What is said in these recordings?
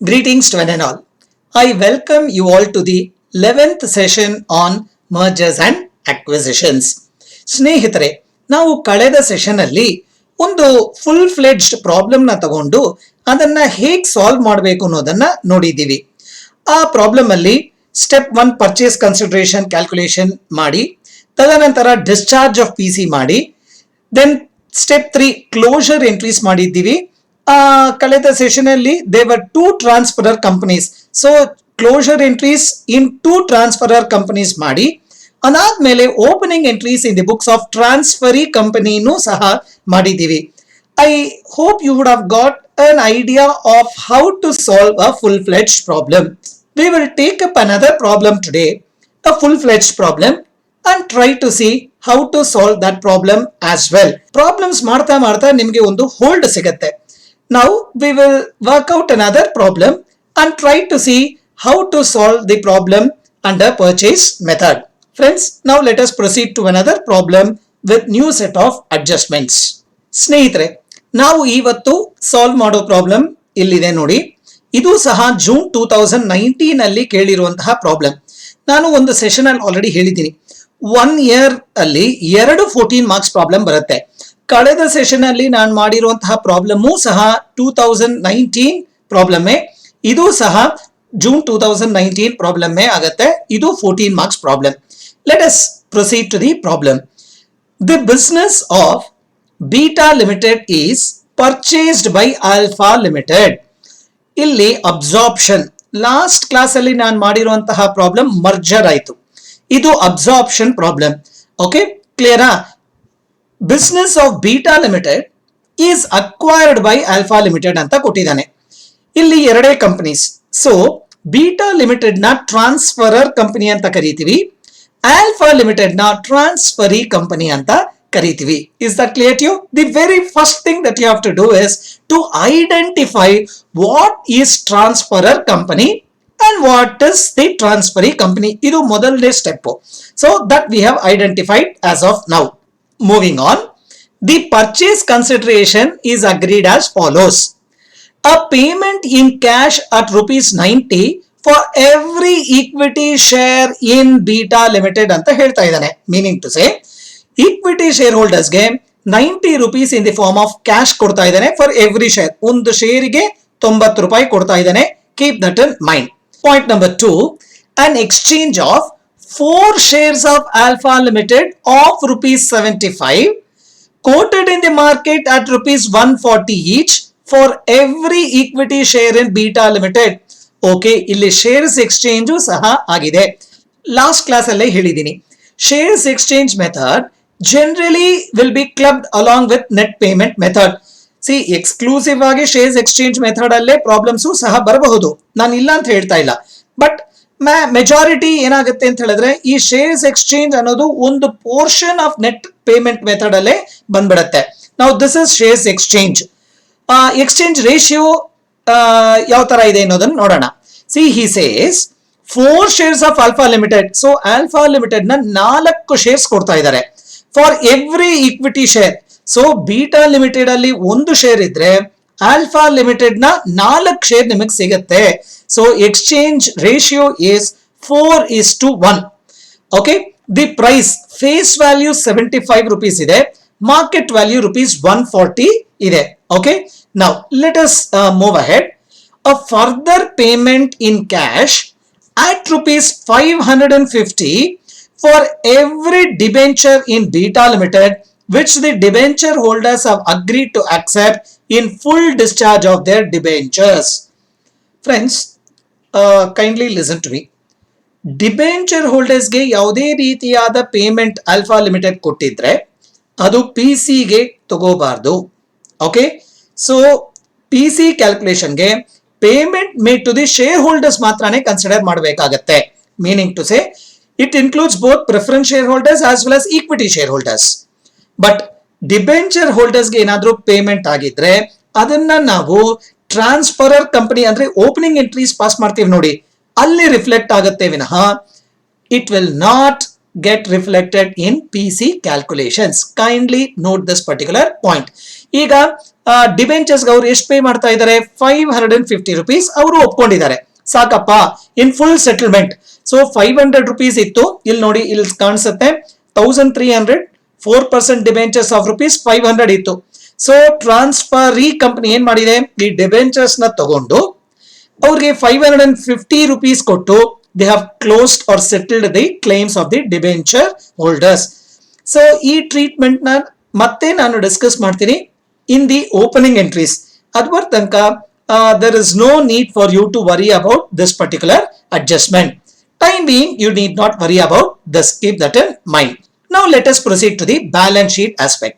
Greetings to one and all. I welcome you all to the 11th session on mergers and acquisitions. ಸ್ನೇಹಿತರೆ, ನಾವು ಕಳೆದ session ಅಲ್ಲಿ ಒಂದು full fledged problem ನ ತಗೊಂಡು ಅದನ್ನ ಹೇಗೆ ಸಾಲ್ವ್ ಮಾಡಬೇಕು ಅನ್ನೋದನ್ನ ನೋಡಿದ್ದೀವಿ. ಆ ಪ್ರಾಬ್ಲಮ್ ಅಲ್ಲಿ ಸ್ಟೆಪ್ 1 ಪರ್ಚೇಸ್ ಕನ್ಸಿಡರೇಷನ್ ಕ್ಯಾಲ್ಕುಲೇಷನ್ ಮಾಡಿ, ತದನಂತರ ಡಿಸ್ಚಾರ್ಜ್ ಆಫ್ ಪಿ ಸಿ ಮಾಡಿ, ದೆನ್ ಸ್ಟೆಪ್ 3 ಕ್ಲೋಜರ್ ಎಂಟ್ರೀಸ್ ಮಾಡಿದ್ದೀವಿ. ಕಳೆದ ಸೆಷನ್ ಅಲ್ಲಿ there were 2 transferor companies, so closure entries in 2 transferor companies ಮಾಡಿ, ಅದಾದ್ಮೇಲೆ opening entries in the books of transferee ಕಂಪನಿನೂ ಸಹ ಮಾಡಿದ್ದೀವಿ. I hope you would have got an idea of how to solve a full-fledged problem. We will take up another problem today, a full-fledged problem, and try to see how to solve that problem as well. Problems ಮಾಡ್ತಾ ನಿಮಗೆ ಒಂದು hold ಸಿಗುತ್ತೆ. Now we will work out another problem and try to see how to solve the problem under purchase method. Friends, now let us proceed to another problem with new set of adjustments. ಸ್ನೇಹಿತರೆ, ನಾವು ಇವತ್ತು solve ಮಾಡೋ problem ಇಲ್ಲಿದೆ ನೋಡಿ. ಇದು ಸಹ June 2019 ಅಲ್ಲಿ ಕೇಳಿರುವಂತಹ problem. ನಾನು ಒಂದು ಸೆಷನ್ ಅಲ್ಲಿ ಆಲ್ರೆಡಿ ಹೇಳಿದ್ದೀನಿ, 1 ಇಯರ್ ಅಲ್ಲಿ 2 14 ಮಾರ್ಕ್ಸ್ ಪ್ರಾಬ್ಲಮ್ ಬರುತ್ತೆ. ಕಳೆದ ಸೆಷನ್ ಅಲ್ಲಿ ನಾನು ಮಾಡಿರುವಂತಹ ಪ್ರಾಬ್ಲಮ್ಮು ಸಹ 2019 ಪ್ರಾಬ್ಲಮ್ಮೇ, ಇದು ಸಹ ಜೂನ್ 2019 ಪ್ರಾಬ್ಲಮ್ಮೇ ಆಗತ್ತೆ. ಇದು 14 marks problem. Let us proceed to the problem. The business of Beta Limited is purchased by Alpha Limited. ಇಲ್ಲಿ ಅಬ್ಸಾರ್ಪ್ಷನ್, ಲಾಸ್ಟ್ ಕ್ಲಾಸ್ ಅಲ್ಲಿ ನಾನು ಮಾಡಿರುವಂತಹ ಪ್ರಾಬ್ಲಮ್ ಮರ್ಜರ್ ಆಯ್ತು, ಇದು ಅಬ್ಸಾರ್ಪ್ಷನ್ ಪ್ರಾಬ್ಲಮ್. ಓಕೆ, ಕ್ಲಿಯರಾ? Business of Beta Limited is acquired by Alpha Limited ಅಂತ ಕೊಟ್ಟಿದ್ದಾನೆ. ಇಲ್ಲಿ ಎರಡೇ ಕಂಪನೀಸ್, ಸೊ ಬೀಟಾ ಲಿಮಿಟೆಡ್ ನ ಟ್ರಾನ್ಸ್ಫರರ್ ಕಂಪನಿ ಅಂತ ಕರಿತೀವಿ, ಆಲ್ಫಾ ಲಿಮಿಟೆಡ್ ನ ಟ್ರಾನ್ಸ್ಫರಿ ಕಂಪನಿ ಅಂತ ಕರಿತೀವಿ. Is that clear to you? The very first thing that you have to do is to identify what is transferor company and what is the transferee company. ಇದು ಮೊದಲನೇ step. So that we have identified as of now. Moving on, the purchase consideration is agreed as follows. A payment in cash at rupees 90 for every equity share in Beta Limited ಅಂತ ಹೇಳ್ತಾ ಇದ್ದಾನೆ. Meaning to say, equity share ಹೋಲ್ಡರ್ಸ್ಗೆ 90 rupees in the form of cash ಕೊಡ್ತಾ ಇದ್ದಾನೆ for every share. ಒಂದು ಶೇರಿಗೆ 90 ರೂಪಾಯಿ ಕೊಡ್ತಾ ಇದ್ದಾನೆ. Keep that in mind. Point number 2, an exchange of 4 shares of Alpha Limited of rupees 75 quoted in the market at rupees 140 each for every equity share in Beta Limited. Okay, ಇಲ್ಲಿ shares exchange ಸಹ ಆಗಿದೆ. Last class ಅಲ್ಲೇ ಹೇಳಿದ್ದೀನಿ, shares exchange method generally will be clubbed along with net payment method. See, exclusive ಆಗಿ shares exchange method ಅಲ್ಲೇ problems ಸಹ ಬರಬಹುದು, ನಾನು ಇಲ್ಲ ಅಂತ ಹೇಳ್ತಾ ಇಲ್ಲ. ಬಟ್ ಮೆಜಾರಿಟಿ ಏನಾಗುತ್ತೆ ಅಂತ ಹೇಳಿದ್ರೆ, ಈ ಶೇರ್ಸ್ ಎಕ್ಸ್ಚೇಂಜ್ ಅನ್ನೋದು ಒಂದು portion of net payment method ಅಲ್ಲೇ ಬಂದ್ಬಿಡುತ್ತೆ. ನಾವು this is shares exchange. Exchange ratio ಯಾವ ತರ ಇದೆ ಅನ್ನೋದನ್ನ ನೋಡೋಣ. C, he says 4 shares of Alpha Limited. So alpha Limited ನ 4 ಶೇರ್ಸ್ ಕೊಡ್ತಾ ಇದ್ದಾರೆ for every equity share. So Beta limited ಅಲ್ಲಿ 1 ಶೇರ್ ಇದ್ರೆ ಆಲ್ಫಾ ಲಿಮಿಟೆಡ್ ನ 4 ಶೇರ್ ನಿಮಗೆ ಸಿಗುತ್ತೆ. So exchange ratio is 4:1. Okay, the price face value 75 rupees ಇದೆ, market value rupees 140 ಇದೆ. Okay, now let us move ahead. A further payment in cash at rupees 550 for every debenture in Beta Limited which the debenture holders have agreed to accept in full discharge of their debentures. Friends, kindly listen to me. Debenture holders ಗೆ ಯಾವುದೇ ರೀತಿಯಾದ payment alpha limited ಕೊಟ್ಟಿದ್ರೆ ಅದು P C ಗೆ ತಗೋಬಾರ್ದು. Okay, so P C ಕ್ಯಾಲ್ಕುಲೇಷನ್ಗೆ payment made to the share holders ಮಾತ್ರನೇ consider ಮಾಡಬೇಕಾಗತ್ತೆ. Meaning to say, it includes both preference share holders as well as equity share holders. But debenture ಹೋಲ್ಡರ್ಸ್ಗೆ ಏನಾದ್ರೂ payment ಆಗಿದ್ರೆ ಅದನ್ನ ನಾವು ಟ್ರಾನ್ಸ್ಫರರ್ ಕಂಪನಿ ಅಂದ್ರೆ opening entries pass ಮಾಡ್ತೀವಿ ನೋಡಿ, ಅಲ್ಲಿ ರಿಫ್ಲೆಕ್ಟ್ ಆಗುತ್ತೆ ವಿನಃ it will not get reflected in PC calculations. Kindly note this particular point. ಈಗ ಡಿಬೆಂಚರ್ಸ್ ಅವರು ಎಷ್ಟು ಪೇ ಮಾಡ್ತಾ ಇದ್ದಾರೆ, 550 rupees ಅವರು ಒಪ್ಕೊಂಡಿದ್ದಾರೆ. ಸಾಕಪ್ಪ ಇನ್ ಫುಲ್ ಸೆಟಲ್ಮೆಂಟ್. ಸೊ 500 rupees ಇತ್ತು, ಇಲ್ಲಿ ನೋಡಿ ಇಲ್ಲಿ ಕಾಣಿಸುತ್ತೆ 1300, 4% ಡಿಬೆಂಚರ್ಸ್ ಆಫ್ ₹500 ಇತ್ತು. ಸೊ ಟ್ರಾನ್ಸ್ಫರಿ ಕಂಪನಿ ಏನ್ ಮಾಡಿದೆ, ಈ ಡಿಬೆಂಚರ್ಸ್ ನ ತಗೊಂಡು ಅವ್ರಿಗೆ 550 rupees ಕೊಟ್ಟು they have closed or settled the claims of the debenture holders. So ಈ ಟ್ರೀಟ್ಮೆಂಟ್ ನ ಮತ್ತೆ ನಾನು ಡಿಸ್ಕಸ್ ಮಾಡ್ತೀನಿ ಇನ್ ದಿ ಓಪನಿಂಗ್ ಎಂಟ್ರೀಸ್. ಅದ್ರ ತನಕ there is no need for you to worry about this particular adjustment. Time being, you need not worry about this. Keep that in mind. Now let us proceed to the balance sheet aspect.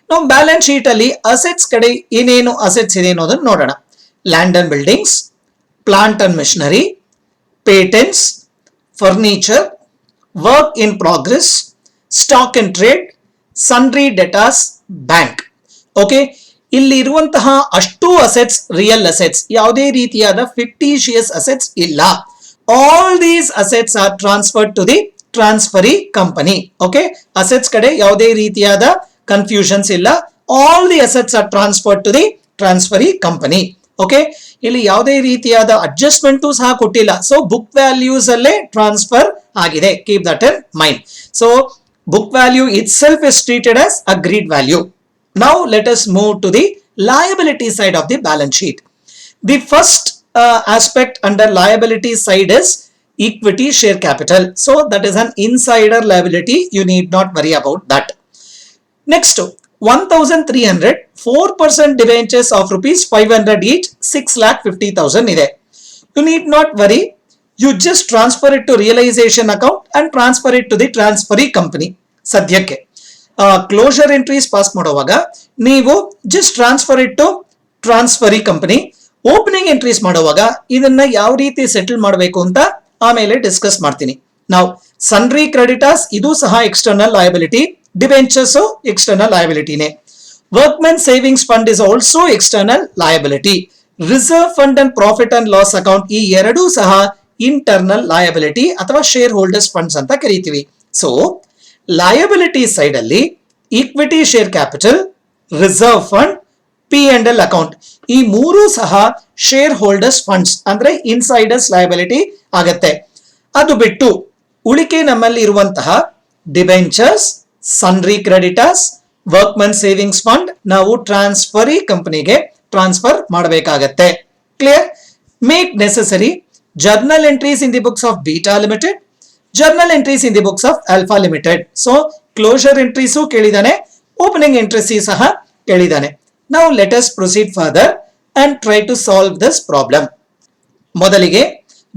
Now balance sheet ಅಲ್ಲಿ assets ಕಡೆ ಏನೇನು assets ಇದೆ ಅನ್ನೋದನ್ನ ನೋಡೋಣ. Land and buildings, plant and machinery, patents, furniture, work in progress, stock in trade, sundry debtors, bank. Okay, ಇಲ್ಲಿ ಇರುವಂತಹ ಅಷ್ಟು assets real assets, ಯಾವುದೇ ರೀತಿಯಾದ ಫಿಕ್ಟಿಷಿಯಸ್ ಅಸೆಟ್ಸ್ ಇಲ್ಲ. All these assets are transferred to the transferee company. Okay, assets ಕಡೆ ಯಾವುದೇ ರೀತಿಯಾದ confusions ಇಲ್ಲ. All the assets are transferred to the transferee company. Okay, ಇಲ್ಲಿ ಯಾವುದೇ ರೀತಿಯಾದ ಅಡ್ಜಸ್ಟ್ಮೆಂಟ್ ಸಹ ಕೊಟ್ಟಿಲ್ಲ. ಸೊ ಬುಕ್ ವ್ಯಾಲ್ಯೂಸ್ ಅಲ್ಲೇ ಟ್ರಾನ್ಸ್ಫರ್ ಆಗಿದೆ. Keep that in mind. So book value itself is treated as agreed value. Now let us move to the liability side of the balance sheet. The first aspect under liability side is equity share capital. So that is an insider liability. You need not worry about that. Next, 1300, 4% debentures of ₹500 each, 6,50,000 ide. You need not worry. You just transfer it to realization account and transfer it to the transferee company. ಸದ್ಯಕ್ಕೆ closure entries pass ಮಾಡುವಾಗ ನೀವು just transfer it to transferee company. Opening entries ಮಾಡುವಾಗ ಇದನ್ನ ಯಾವ ರೀತಿ settle ಮಾಡಬೇಕು ಅಂತ ಆಮೇಲೆ ಡಿಸ್ಕಸ್ ಮಾಡ್ತೀನಿ. ನಾವು ಸನ್ರಿ ಕ್ರೆಡಿಟರ್ಸ್, ಇದು ಸಹ ಎಕ್ಸ್ಟರ್ನಲ್ ಲಯಬಿಲಿಟಿ. ಡಿಬೆಂಚರ್ಸ್ ಎಕ್ಸ್ಟರ್ನಲ್ ಲಯಬಿಲಿಟಿನೇ. Workmen savings fund is also external liability. Reserve fund and profit and loss account, ಈ ಎರಡೂ ಸಹ ಇಂಟರ್ನಲ್ ಲಯಬಿಲಿಟಿ ಅಥವಾ ಶೇರ್ ಹೋಲ್ಡರ್ಸ್ ಫಂಡ್ಸ್ ಅಂತ ಕರಿತೀವಿ. ಸೊ ಲಯಬಿಲಿಟಿ ಸೈಡ್ ಅಲ್ಲಿ equity share capital, reserve fund, P&L account, ಈ ಮೂರು ಸಹ ಶೇರ್ ಹೋಲ್ಡರ್ಸ್ ಫಂಡ್ಸ್ ಅಂದ್ರೆ ಇನ್ಸೈಡರ್ಸ್ ಲಯಬಿಲಿಟಿ ಆಗತ್ತೆ. ಅದು ಬಿಟ್ಟು ಉಳಿಕೆ ನಮ್ಮಲ್ಲಿ ಇರುವಂತಹ debentures, sundry creditors, workman savings fund ನಾವು ಟ್ರಾನ್ಸ್ಫರಿ ಕಂಪನಿಗೆ ಟ್ರಾನ್ಸ್ಫರ್ ಮಾಡಬೇಕಾಗತ್ತೆ. Clear? Make necessary journal entries in the books of Beta Limited, journal entries in the books of Alpha Limited. So closure entries kelidane, opening entries ಸಹ kelidane. Now let us proceed further and try to solve this problem. ಮೊದಲಿಗೆ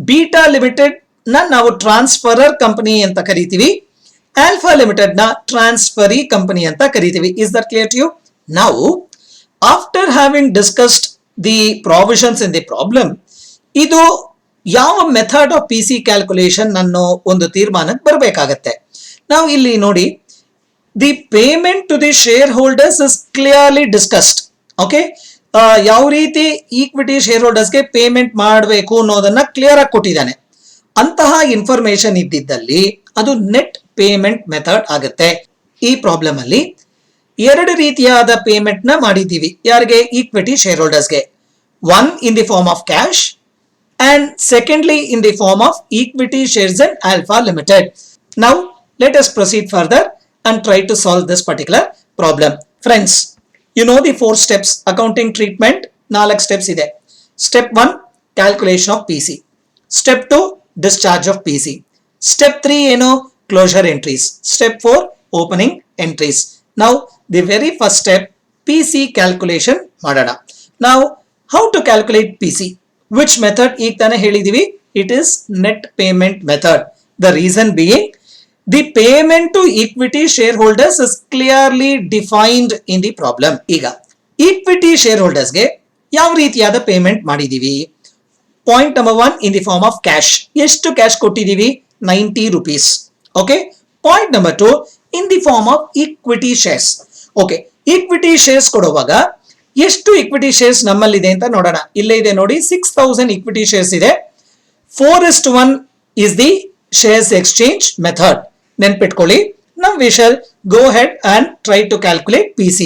Beta Limited ನ ನಾವು transferor company ಅಂತ ಕರಿತೀವಿ, Alpha Limited ನ transferee company ಅಂತ ಕರಿತೀವಿ. Is that clear to you? Now after having discussed the provisions in the problem, ಇದು ಯಾವ ಮೆಥಡ್ ಆಫ್ PC ಕ್ಯಾಲ್ಕುಲೇಷನ್ ಅನ್ನೋ ಒಂದು ತೀರ್ಮಾನಕ್ಕೆ ಬರಬೇಕಾಗತ್ತೆ. ನಾವು ಇಲ್ಲಿ ನೋಡಿ, the payment to the share holders is clearly discussed. Okay, ಯಾವ ರೀತಿ ಈಕ್ವಿಟಿ ಶೇರ್ ಹೋಲ್ಡರ್ಸ್ಗೆ ಪೇಮೆಂಟ್ ಮಾಡಬೇಕು ಅನ್ನೋದನ್ನ ಕ್ಲಿಯರ್ ಆಗಿ ಕೊಟ್ಟಿದ್ದಾನೆ. ಅಂತಹ ಇನ್ಫಾರ್ಮೇಶನ್ ಇದ್ದಿದ್ದಲ್ಲಿ ಅದು ನೆಟ್ ಪೇಮೆಂಟ್ ಮೆಥಡ್ ಆಗುತ್ತೆ. ಈ ಪ್ರಾಬ್ಲಮ್ ಅಲ್ಲಿ ಎರಡು ರೀತಿಯಾದ ಪೇಮೆಂಟ್ ನ ಮಾಡಿದ್ದೀವಿ. ಯಾರಿಗೆ? ಈಕ್ವಿಟಿ ಶೇರ್ ಹೋಲ್ಡರ್ಸ್ಗೆ. One in the form of cash and secondly in the form of equity shares in Alpha Limited. Now let us proceed further and try to solve this particular problem. Friends, you know the 4 steps accounting treatment. 4 steps ide. Step 1, calculation of PC. Step 2, discharge of PC. Step 3 closure entries. Step 4, opening entries. Now the very first step, PC calculation madana. Now how to calculate PC? Which method? ಈಗ ತಾನೇ ಹೇಳಿದೀವಿ, it is net payment method. The reason being the payment to equity share holders is clearly defined in the problem. ಈಗ equity share ಹೋಲ್ಡರ್ಸ್ಗೆ ಯಾವ ರೀತಿಯಾದ payment ಮಾಡಿದೀವಿ? Point number 1 in the form of cash. ಎಷ್ಟು cash ಕೊಟ್ಟಿದೀವಿ? 90 rupees. Okay. Point number 2 in the form of equity shares. Okay, equity shares ಕೊಡುವಾಗ ಎಷ್ಟು equity shares ನಮ್ಮಲ್ಲಿದೆ ಅಂತ ನೋಡೋಣ. ಇಲ್ಲೇ ಇದೆ ನೋಡಿ, 6000 ಇಕ್ವಿಟಿ ಶೇರ್ಸ್ ಇದೆ. 4:1 is the shares exchange method. ನೆನ್ಪಿಟ್ಕೊಳ್ಳಿ. Now we shall go ahead and try to calculate PC.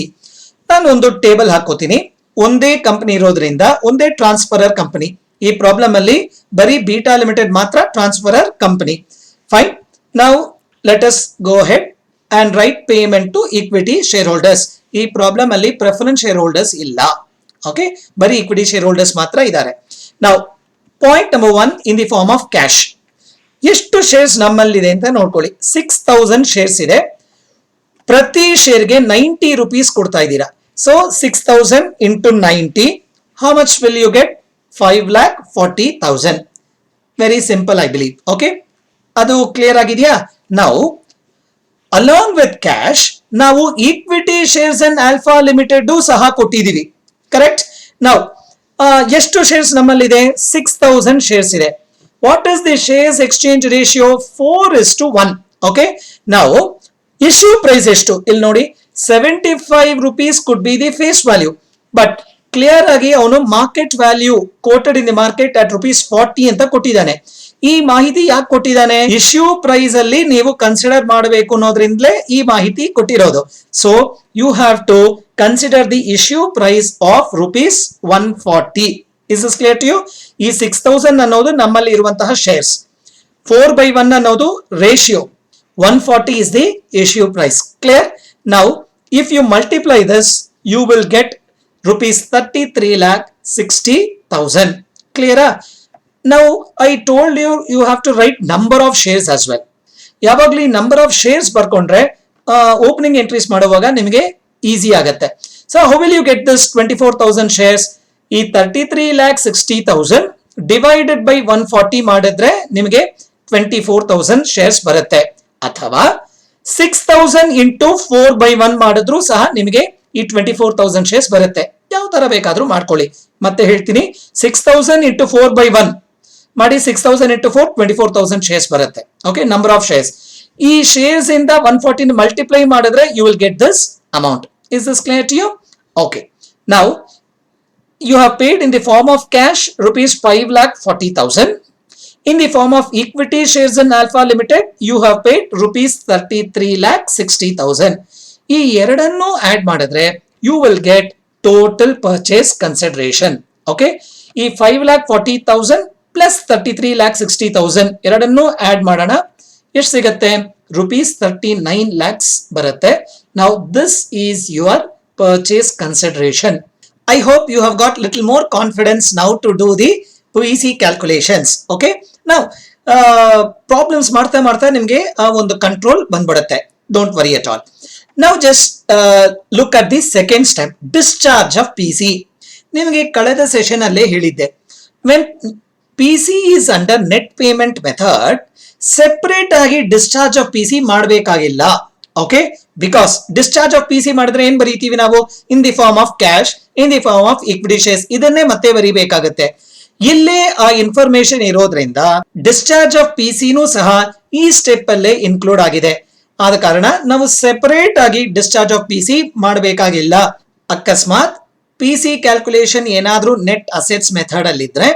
ನಾನು ಒಂದು ಟೇಬಲ್ ಹಾಕೋತೀನಿ. ಒಂದೇ ಕಂಪನಿ ಇರೋದ್ರಿಂದ ಒಂದೇ ಟ್ರಾನ್ಸ್ಫರರ್ ಕಂಪನಿ. ಈ ಪ್ರಾಬ್ಲಮ್ ಅಲ್ಲಿ ಬರೀ ಬೀಟಾ ಲಿಮಿಟೆಡ್ ಮಾತ್ರ ಟ್ರಾನ್ಸ್ಫರರ್ ಕಂಪನಿ. ಫೈನ್. ನಾವು let us go head and write payment to equity share holders. ಈ ಪ್ರಾಬ್ಲಮ್ ಅಲ್ಲಿ ಪ್ರೆಫರೆನ್ಸ್ ಶೇರ್ ಹೋಲ್ಡರ್ಸ್ ಇಲ್ಲ. ಓಕೆ, ಬರೀ ಈಕ್ವಿಟಿ ಶೇರ್ ಹೋಲ್ಡರ್ಸ್ ಮಾತ್ರ ಇದ್ದಾರೆ. ನಾವು point number 1 in the form of cash. ಎಷ್ಟು ಶೇರ್ಸ್ ನಮ್ಮಲ್ಲಿದೆ ಅಂತ ನೋಡ್ಕೊಳ್ಳಿ. 6000 ಶೇರ್ಸ್ ಇದೆ. ಪ್ರತಿ ಶೇರ್ಗೆ 90 rupees ಕೊಡ್ತಾ ಇದ್ದೀರಾ. So 6000 into 90, how much will you get? 5,40,000. Very simple, I believe. Okay, ಅದು ಕ್ಲಿಯರ್ ಆಗಿದೆಯಾ? ನಾವು ಅಲಾಂಗ್ ವಿತ್ ಕ್ಯಾಶ್ ನಾವು equity shares and alpha limited ಸಹ ಕೊಟ್ಟಿದ್ದೀವಿ. ಕರೆಕ್ಟ್. ನಾವು ಎಷ್ಟು ಶೇರ್ಸ್ ನಮ್ಮಲ್ಲಿದೆ? 6000 ಶೇರ್ಸ್ ಇದೆ. What is the shares exchange ratio? 4:1. Okay, ನಾವು ಇಶ್ಯೂ ಪ್ರೈಸ್ ಎಷ್ಟು ಇಲ್ಲಿ ನೋಡಿ. 75 rupees could be the face value, but clear ಆಗಿ ಅವನು market value quoted in the market at ₹40 ಅಂತ ಕೊಟ್ಟಿದ್ದಾನೆ. ಈ ಮಾಹಿತಿ ಯಾಕೆ ಕೊಟ್ಟಿದ್ದಾನೆ? ಇಶ್ಯೂ ಪ್ರೈಸ್ ಅಲ್ಲಿ ನೀವು ಕನ್ಸಿಡರ್ ಮಾಡಬೇಕು ಅನ್ನೋದ್ರಿಂದಲೇ ಈ ಮಾಹಿತಿ ಕೊಟ್ಟಿರೋದು. So you have to consider the issue price of ₹140. Is this clear to you? ಈ 6000 ಅನ್ನೋದು ನಮ್ಮಲ್ಲಿ ಇರುವಂತಹ ಶೇರ್ಸ್. 4/1 ಅನ್ನೋದು ratio. 140 is the issue price. Clear? Now, if you multiply this, you will get ₹33,60,000. Clear? Now, I told you, you have to write number of shares as well. ಯಾವಾಗಲಿ number of shares ಬರ್ಕೊಂಡ್ರೆ opening entries ಮಾಡುವಾಗ ನಿಮಗೆ easy ಆಗುತ್ತೆ. So how will you get this 24,000 ಶೇರ್ಸ್? ಈ 33,60,000 divided by 140 ಮಾಡಿದ್ರೆ ನಿಮಗೆ 24,000 shares ಬರುತ್ತೆ. ಅಥವಾ 6000 ಇಂಟು 4/1 ಮಾಡಿದ್ರು ಸಹ ನಿಮಗೆ ಈ 24,000 ಶೇರ್ಸ್ ಬರುತ್ತೆ. ಯಾವ ತರ ಬೇಕಾದ್ರೂ ಮಾಡ್ಕೊಳ್ಳಿ. ಮತ್ತೆ ಹೇಳ್ತೀನಿ, 6000 ಇಂಟು 4/1 ಮಾಡಿ. 6000 ಇಂಟು 4 24,000 ಶೇರ್ಸ್ ಬರುತ್ತೆ. Okay, number of shares. ಈ ಶೇರ್ಸ್ ಇಂದ 140 ಮಲ್ಟಿಪ್ಲೈ ಮಾಡಿದ್ರೆ you will get this amount. Is this clear to you? Okay, ನಾವು you have paid in the form of cash ₹5,40,000. In the form of equity shares in Alpha Limited, you have paid ₹33,60,000. ಈ ಎರಡನ್ನು add ಮಾಡಿದ್ರೆ you will get total purchase consideration. Okay, ಈ 5,40,000 plus 33,60,000 ಎರಡನ್ನು add ಮಾಡೋಣ. ಎಷ್ಟು ಸಿಗುತ್ತೆ? ₹39 lakhs ಬರುತ್ತೆ. Now this is your purchase consideration. I hope you have got little more confidence now to do the PEC calculations. Okay, now problems ಮಾಡ್ತಾ ಮಾಡ್ತಾ ನಿಮಗೆ ಒಂದು ಕಂಟ್ರೋಲ್ ಬಂದ್ಬಿಡುತ್ತೆ. Don't worry at all. Now just look at the second step, discharge of PC. ನಿಮಗೆ ಕಳೆದ session ಅಲ್ಲೇ ಹೇಳಿದ್ದೆ, when PC is under net payment method, separate ಆಗಿ discharge of PC ಮಾಡಬೇಕಾಗಿಲ್ಲ. Okay, because discharge of PC ಮಾಡಿದ್ರೆ ಏನ್ ಬರೀತೀವಿ ನಾವು? In the form of cash, in the form of equity shares. ಇದನ್ನೇ ಮತ್ತೆ ಬರೀಬೇಕಾಗುತ್ತೆ. ಇಲ್ಲೇ ಆ ಇನ್ಫಾರ್ಮೇಶನ್ ಇರೋದ್ರಿಂದ ಡಿಸ್ಚಾರ್ಜ್ ಆಫ್ PCನೂ ಸಹ ಈ ಸ್ಟೆಪ್ ಅಲ್ಲೇ ಇನ್ಕ್ಲೂಡ್ ಆಗಿದೆ. ಆದ ಕಾರಣ ನಾವು ಸೆಪರೇಟ್ ಆಗಿ ಡಿಸ್ಚಾರ್ಜ್ ಆಫ್ PC ಮಾಡಬೇಕಾಗಿಲ್ಲ. ಅಕಸ್ಮಾತ್ PC ಕ್ಯಾಲ್ಕುಲೇಷನ್ ಏನಾದ್ರೂ ನೆಟ್ ಅಸೆಟ್ಸ್ ಮೆಥಡ್ ಅಲ್ಲಿ ಇದ್ರೆ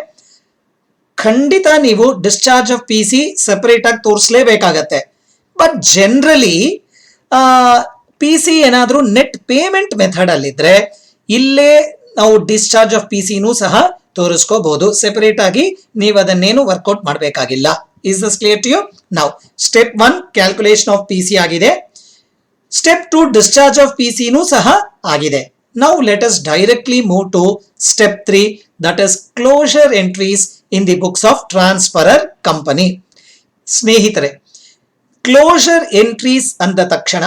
ಖಂಡಿತ ನೀವು ಡಿಸ್ಚಾರ್ಜ್ ಆಫ್ PC ಸೆಪರೇಟ್ ಆಗಿ ತೋರಿಸಲೇಬೇಕಾಗತ್ತೆ. ಬಟ್ ಜನರಲಿ PC ಏನಾದ್ರೂ ನೆಟ್ ಪೇಮೆಂಟ್ ಮೆಥಡ್ ಅಲ್ಲಿದ್ರೆ ಇಲ್ಲೇ ನಾವು ಡಿಸ್ಚಾರ್ಜ್ ಆಫ್ PCನೂ ಸಹ ತೋರಿಸ್ಕೋಬಹುದು. ಸೆಪರೇಟ್ ಆಗಿ ನೀವು ಅದನ್ನೇನು ವರ್ಕೌಟ್ ಮಾಡಬೇಕಾಗಿಲ್ಲ. Is this clear to you? ನಾವು ಸ್ಟೆಪ್ 1 ಕ್ಯಾಲ್ಕುಲೇಷನ್ ಆಫ್ PC ಆಗಿದೆ. ಸ್ಟೆಪ್ 2 ಡಿಸ್ಚಾರ್ಜ್ ಆಫ್ PCನೂ ಸಹ ಆಗಿದೆ. Now let us directly move to step 3, that is closure entries in the books of transferor company. ಸ್ನೇಹಿತರೆ, ಕ್ಲೋಸರ್ ಎಂಟ್ರೀಸ್ ಅಂದ ತಕ್ಷಣ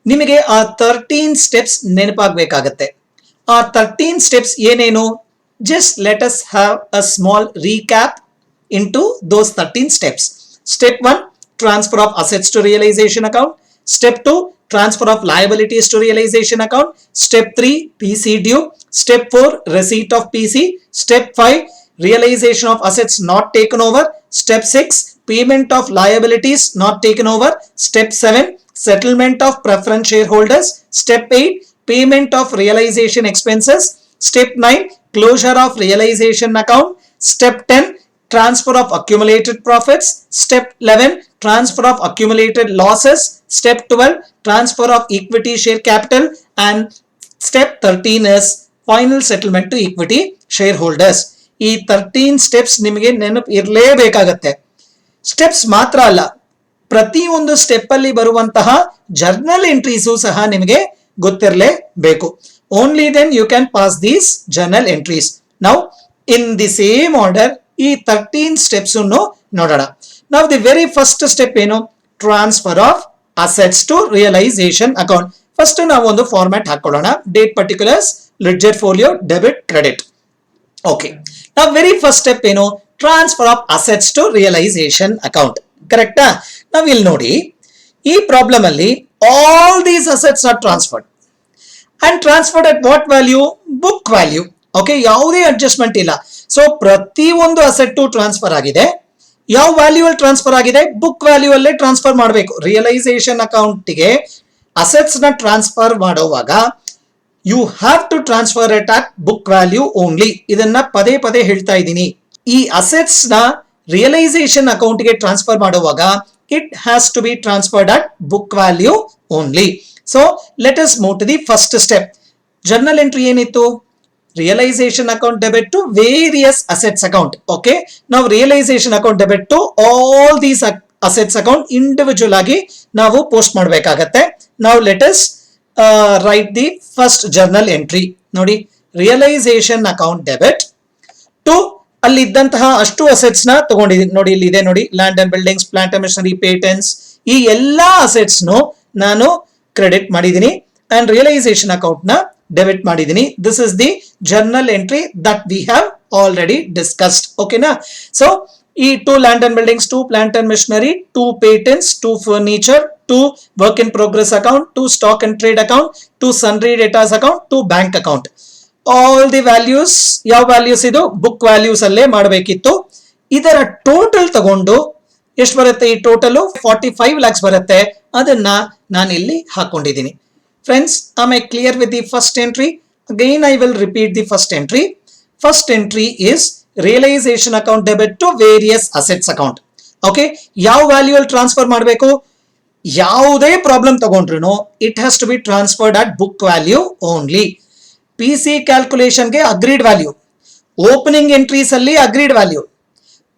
ನಿಮಗೆ ಆ 13 ಸ್ಟೆಪ್ಸ್ ನೆನಪಾಗಬೇಕಾಗತ್ತೆ. ಆ 13 ಸ್ಟೆಪ್ಸ್ ಏನೇನು? Just let us have a small recap into those 13 steps. Step 1, transfer of assets to realisation account. Step 2, transfer of liabilities to realization account. Step 3, PC due. Step 4, receipt of PC. Step 5, realization of assets not taken over. Step 6, payment of liabilities not taken over. Step 7, settlement of preference shareholders. Step 8, payment of realization expenses. Step 9, closure of realization account. Step 10, transfer of accumulated profits. Step 11, transfer of accumulated losses. Step 12, transfer of equity share capital. And Step 13 is final settlement to equity shareholders. ಈ 13 steps ನಿಮಗೆ ನೆನಪು ಇರಲೇಬೇಕಾಗತ್ತೆ. Steps ಮಾತ್ರ ಅಲ್ಲ, ಪ್ರತಿಯೊಂದು step ಅಲ್ಲಿ ಬರುವಂತಹ journal entries ಸಹ ನಿಮಗೆ ಗೊತ್ತಿರಲೇಬೇಕು. Only then you can pass these journal entries. Now in the same order ಈ 13 ಸ್ಟೆಪ್ಸ್ ನೋಡೋಣ. ನಾವು ದಿ ವೆರಿ ಫಸ್ಟ್ ಸ್ಟೆಪ್ ಏನು? Transfer of assets to realisation account. First ನಾವು ಒಂದು ಫಾರ್ಮ್ಯಾಟ್ ಹಾಕೊಳ್ಳೋಣ. Date particulars, ledger folio, debit, credit. Okay, ನಾವು very first step ಏನು? Transfer of assets to realisation account. ಕರೆಕ್ಟಾ? ನಾವು ಇಲ್ಲಿ ನೋಡಿ, ಈ ಪ್ರಾಬ್ಲಮ್ ಅಲ್ಲಿ all these assets are transferred and transferred at what value? Book value. Okay, ಯಾವುದೇ ಅಡ್ಜಸ್ಟ್ಮೆಂಟ್ ಇಲ್ಲ. ಸೊ ಪ್ರತಿ ಒಂದು ಅಸೆಟ್ ಟ್ರಾನ್ಸ್ಫರ್ ಆಗಿದೆ. ಯಾವ ವ್ಯಾಲ್ಯೂ ಅಲ್ಲಿ ಟ್ರಾನ್ಸ್ಫರ್ ಆಗಿದೆ? ಬುಕ್ ವ್ಯಾಲ್ಯೂ ಅಲ್ಲೇ ಟ್ರಾನ್ಸ್ಫರ್ ಮಾಡಬೇಕು. ರಿಯಲೈಸೇಷನ್ ಅಕೌಂಟ್ಗೆ ಅಸೆಟ್ಸ್ ನ ಟ್ರಾನ್ಸ್ಫರ್ ಮಾಡುವಾಗ you have to transfer it at book value only. ಇದನ್ನ ಪದೇ ಪದೇ ಹೇಳ್ತಾ ಇದ್ದೀನಿ. ಈ ಅಸೆಟ್ಸ್ ನ ರಿಯಲೈಸೇಷನ್ ಅಕೌಂಟ್ಗೆ ಟ್ರಾನ್ಸ್ಫರ್ ಮಾಡುವಾಗ it has to be transferred at book value only. So let us move to the first step. Journal entry ಏನಿತ್ತು? Realization account debit to various assets account. Okay, ನಾವು realization account debit to all these assets account individual ಆಗಿ ನಾವು post ಮಾಡಬೇಕಾಗತ್ತೆ. ನಾವು let us write the first journal entry. ನೋಡಿ, realization account debit to ಅಲ್ಲಿ ಇದ್ದಂತಹ ಅಷ್ಟು ಅಸೆಟ್ಸ್ ನ ತಗೊಂಡಿದ್ದೀನಿ. ನೋಡಿ, ಇಲ್ಲಿ ಇದೆ ನೋಡಿ, land and buildings, plant and machinery, patents, ಈ ಎಲ್ಲಾ ಅಸೆಟ್ಸ್ ನಾನು ಕ್ರೆಡಿಟ್ ಮಾಡಿದ್ದೀನಿ ಅಂಡ್ ರಿಯಲೈಸೇಷನ್ ಅಕೌಂಟ್ ನ ಡೆಬಿಟ್ ಮಾಡಿದ್ದೀನಿ. This is the journal entry that we have already discussed. ಓಕೆನಾ? ಸೊ ಈ 2 land and buildings, 2 plant and machinery, 2 patents, 2 furniture, 2 work in progress account, 2 stock and trade account, 2 sundry datas account, 2 bank account. All the values ಯಾವ values? ಇದು book values ಅಲ್ಲೇ ಮಾಡಬೇಕಿತ್ತು. ಇದರ total ತಗೊಂಡು ಎಷ್ಟು ಬರುತ್ತೆ? ಈ ಟೋಟಲ್ 45 lakhs ಬರುತ್ತೆ. ಅದನ್ನ ನಾನು ಇಲ್ಲಿ ಹಾಕೊಂಡಿದ್ದೀನಿ. Friends, am I clear with the first entry? Again, I will repeat the first entry. First entry is realization account debit to various assets account. Okay, ಯಾವ ವ್ಯಾಲ್ಯೂ ಅಲ್ಲಿ ಟ್ರಾನ್ಸ್ಫರ್ ಮಾಡಬೇಕು? ಯಾವುದೇ ಪ್ರಾಬ್ಲಮ್ ತಗೊಂಡ್ರು it has to be transferred at book value only. PC ಕ್ಯಾಲ್ಕುಲೇಷನ್ಗೆ agreed value, opening entries ಅಲ್ಲಿ agreed value,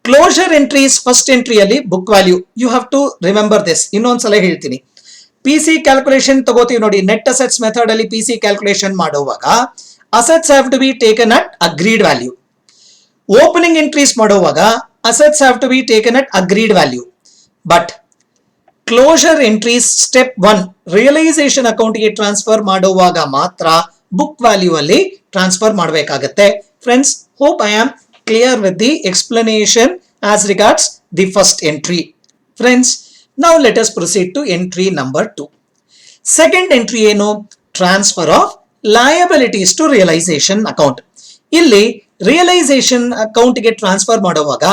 closure entries first ಎಂಟ್ರಿಯಲ್ಲಿ book value. You have to remember this. ಇನ್ನೊಂದ್ಸಲ ಹೇಳ್ತೀನಿ. PC ಕ್ಯಾಲ್ಕುಲೇಷನ್ ತಗೋತೀವಿ ನೋಡಿ, ನೆಟ್ ಅಸೆಟ್ಸ್ ಮೆಥಡ್ ಅಲ್ಲಿ PC calculation ಮಾಡುವಾಗ assets have to be taken at agreed value. Opening entries ಮಾಡುವಾಗ assets have to be taken at agreed value. But closure entries step 1 realisation ಅಕೌಂಟ್ಗೆ transfer ಮಾಡುವಾಗ ಮಾತ್ರ book value ಅಲ್ಲಿ transfer ಮಾಡಬೇಕಾಗತ್ತೆ. Friends, hope I am clear with the explanation as regards the first entry. Friends, now let us proceed to entry number 2. Second entry ಏನು? Transfer of liabilities to realization account. ಇಲ್ಲಿ realization account ಗೆ transfer ಮಾಡುವಾಗ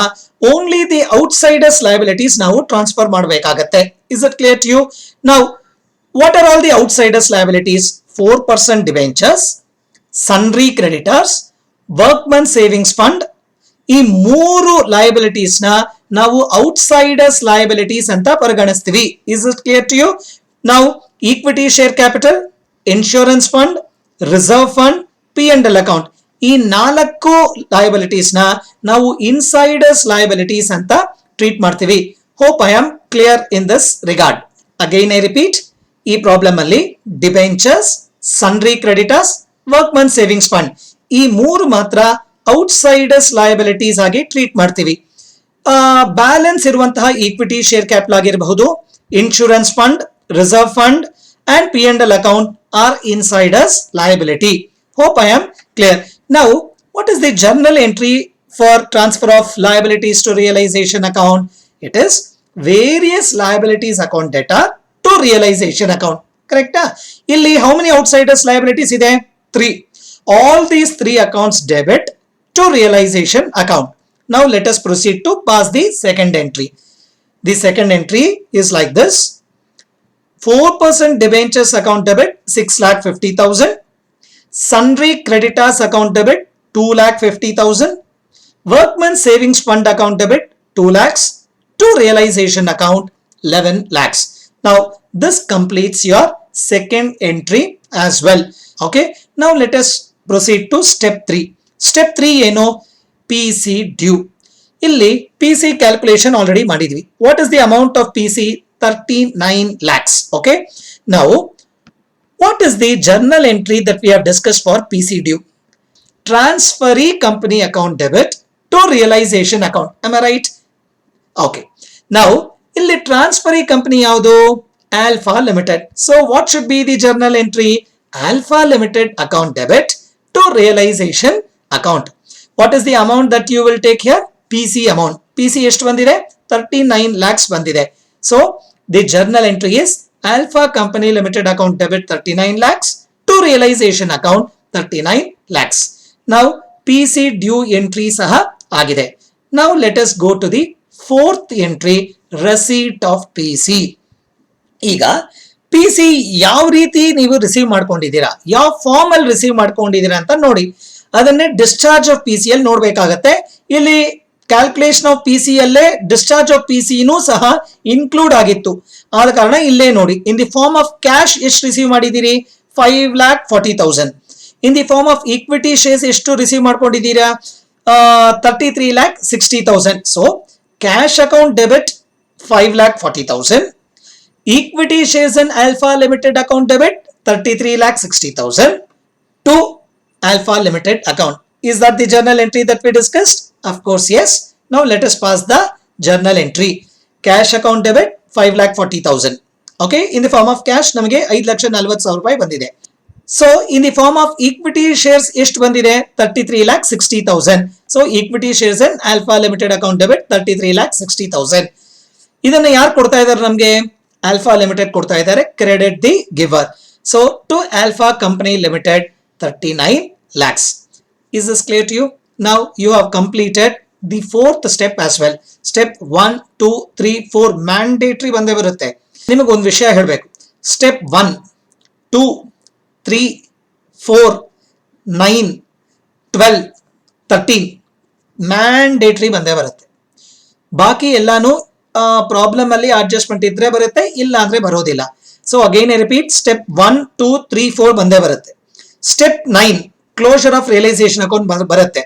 only the outsiders liabilities ನಾವು transfer ಮಾಡಬೇಕಾಗತ್ತೆ. Is it clear to you? Now what are all the outsiders liabilities? 4% debentures, sundry creditors, workman savings fund. ಈ 3 liabilities ನ ನಾವು outsiders liabilities ಅಂತ ಪರಿಗಣಿಸ್ತೀವಿ. Is it clear to you? ನಾವು equity share capital, insurance fund, reserve fund, P&L account, ಈ 4 liabilities ನ ನಾವು insiders liabilities ಅಂತ ಟ್ರೀಟ್ ಮಾಡ್ತೀವಿ. Hope I am clear in this regard. Again I repeat, ಈ ಪ್ರಾಬ್ಲಮ್ ಅಲ್ಲಿ debentures, sundry creditors, workman savings fund ಈ 3 ಮಾತ್ರ ಔಟ್ಸೈಡರ್ಸ್ ಲಯಬಿಲಿಟೀಸ್ ಆಗಿ ಟ್ರೀಟ್ ಮಾಡ್ತೀವಿ. ಬ್ಯಾಲೆನ್ಸ್ ಇರುವಂತಹ ಈಕ್ವಿಟಿ ಶೇರ್ ಕ್ಯಾಪಿಟಲ್ ಆಗಿರಬಹುದು, insurance fund, reserve fund and P&L account are insiders liability. Hope I am clear. Now, what is the journal entry for transfer of liabilities to realization account? It is various liabilities account data to realization account. Correct? Illi how many outsiders liabilities ide? 3. All these 3 accounts debit to realization account. Now let us proceed to pass the second entry. The second entry is like this. 4% debentures account debit 6,50,000. Sundry creditors account debit 2,50,000. Workman savings fund account debit 2 lakhs. To realization account 11 lakhs. Now this completes your second entry as well. Okay, now let us proceed to step 3. Step 3 ಏನು? PC due. ಇಲ್ಲಿ PC calculation already ಮಾಡಿದ್ವಿ. What is the amount of PC? 39 lakhs. Okay, now what is the journal entry that we have discussed for PC due? Transferee company account debit to realization account. Am I right? Okay, now ಇಲ್ಲಿ transferee company ಯಾವುದು? Alpha Limited. So what should be the journal entry? Alpha Limited account debit to realization account. What is the amount that you will take here? PC amount. PC ಎಷ್ಟು ಬಂದಿದೆ? 39 lakhs ಬಂದಿದೆ. So the journal entry is Alpha Company Limited account debit 39 lakhs to realization account 39 lakhs. Now PC due entry ಸಹ ಆಗಿದೆ. Now let us go to the fourth entry, receipt of PC. ಈಗ P C ಯಾವ ರೀತಿ ನೀವು receive ಮಾಡ್ಕೊಂಡಿದ್ದೀರಾ, ಯಾವ form ಅಲ್ಲಿ receive ಮಾಡ್ಕೊಂಡಿದ್ದೀರಾ ಅಂತ ನೋಡಿ. ಅದನ್ನೇ ಡಿಸ್ಚಾರ್ಜ್ ಆಫ್ ಪಿ ಸಿ ಅಲ್ಲಿ ನೋಡ್ಬೇಕಾಗತ್ತೆ. ಇಲ್ಲಿ ಕ್ಯಾಲ್ಕುಲೇಷನ್ ಆಫ್ ಪಿ ಸಿ ಅಲ್ಲೇ ಡಿಸ್ಚಾರ್ಜ್ ಆಫ್ ಪಿ ಸಿನೂ ಸಹ ಇನ್ಕ್ಲೂಡ್ ಆಗಿತ್ತು. ಆದ ಕಾರಣ ಇಲ್ಲೇ ನೋಡಿ, in the form of cash ಎಷ್ಟು ರಿಸೀವ್ ಮಾಡಿದ್ದೀರಿ? 5,40,000. In the form of equity shares ಎಷ್ಟು ರಿಸೀವ್ ಮಾಡ್ಕೊಂಡಿದ್ದೀರಾ? 33,60,000. So cash account debit 5,40,000. Equity shares in Alpha Limited account debit 33,60,000 to Alpha Limited account. Is that the journal entry that we discussed? Of course, yes. Now let us pass the journal entry. Cash account debit 5,40,000. Okay, in the form of cash ನಮಗೆ 5,40,000 ರೂಪಾಯಿ ಬಂದಿದೆ. So in the form of equity shares ಎಷ್ಟು ಬಂದಿದೆ? 33,60,000. So equity shares in Alpha Limited account debit 33,60,000. ಇದನ್ನ ಯಾರು ಕೊಡ್ತಾ ಇದ್ದಾರೆ ನಮಗೆ? Alpha Limited ಕೊಡ್ತಾ ಇದ್ದಾರೆ. Credit the giver. So to Alpha Company Limited 39 lakhs. Is this clear to you? Now you have completed the fourth step as well. Step 1, 2, 3, 4 mandatory ಬಂದೇ ಬರುತ್ತೆ. ನಿಮಗೆ ಒಂದು ವಿಷಯ ಹೇಳಬೇಕು. Step 1, 2, 3, 4, 9, 12, 13 mandatory ಬಂದೇ ಬರುತ್ತೆ. ಬಾಕಿ ಎಲ್ಲಾನು ಪ್ರಾಬ್ಲಮ್ ಅಲ್ಲಿ ಅಡ್ಜಸ್ಟ್ಮೆಂಟ್ ಇದ್ರೆ ಬರುತ್ತೆ, ಇಲ್ಲ ಅಂದ್ರೆ ಬರೋದಿಲ್ಲ. ಸೊ ಅಗೈನ್ ರಿಪೀಟ್, ಸ್ಟೆಪ್ 1, 2, 3, 4 ಬಂದೇ ಬರುತ್ತೆ. Step 9 closure of realisation account ಬರುತ್ತೆ.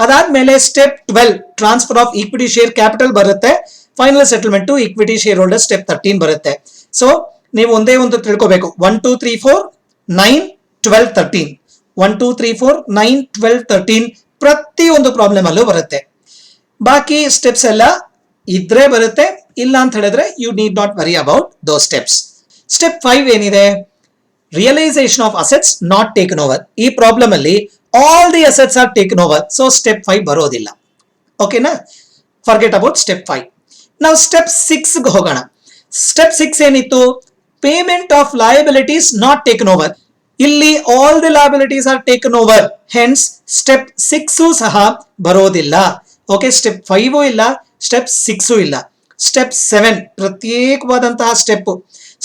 ಅದಾದ್ಮೇಲೆ step 12 transfer of equity share capital ಬರುತ್ತೆ. Final settlement to equity share holder step 13 ಬರುತ್ತೆ. ಸೊ ನೀವು ಒಂದೇ ಒಂದು ತಿಳ್ಕೋಬೇಕು, 1, 2, 3, 4, 9, 12, 13 1, 2, 3, 4, 9, 12, 13 ಪ್ರತಿಯೊಂದು ಪ್ರಾಬ್ಲಮ್ ಅಲ್ಲೂ ಬರುತ್ತೆ. ಬಾಕಿ ಸ್ಟೆಪ್ಸ್ ಎಲ್ಲ ಇದ್ರೆ ಬರುತ್ತೆ, ಇಲ್ಲ ಅಂತ ಹೇಳಿದ್ರೆ you need not worry about those steps. Step 5 ಏನಿದೆ? Realization of assets not taken over. ಈ ಪ್ರಾಬ್ಲಮ್ ಅಲ್ಲಿ all the assets are taken over. So step 5 ಬರೋದಿಲ್ಲ. ಓಕೆನಾ? Forget about step 5. ನಾವು ಸ್ಟೆಪ್ 6 ಗೆ ಹೋಗೋಣ. ಸ್ಟೆಪ್ 6 ಏನಿತ್ತು? Payment of liabilities not taken over. ಇಲ್ಲಿ all the liabilities are taken over, hence step 6 ಸಹ ಬರೋದಿಲ್ಲ. ಓಕೆ, ಸ್ಟೆಪ್ 5 ಇಲ್ಲ, ಸ್ಟೆಪ್ 6 ಇಲ್ಲ. Step 7 ಪ್ರತ್ಯೇಕವಾದಂತಹ step.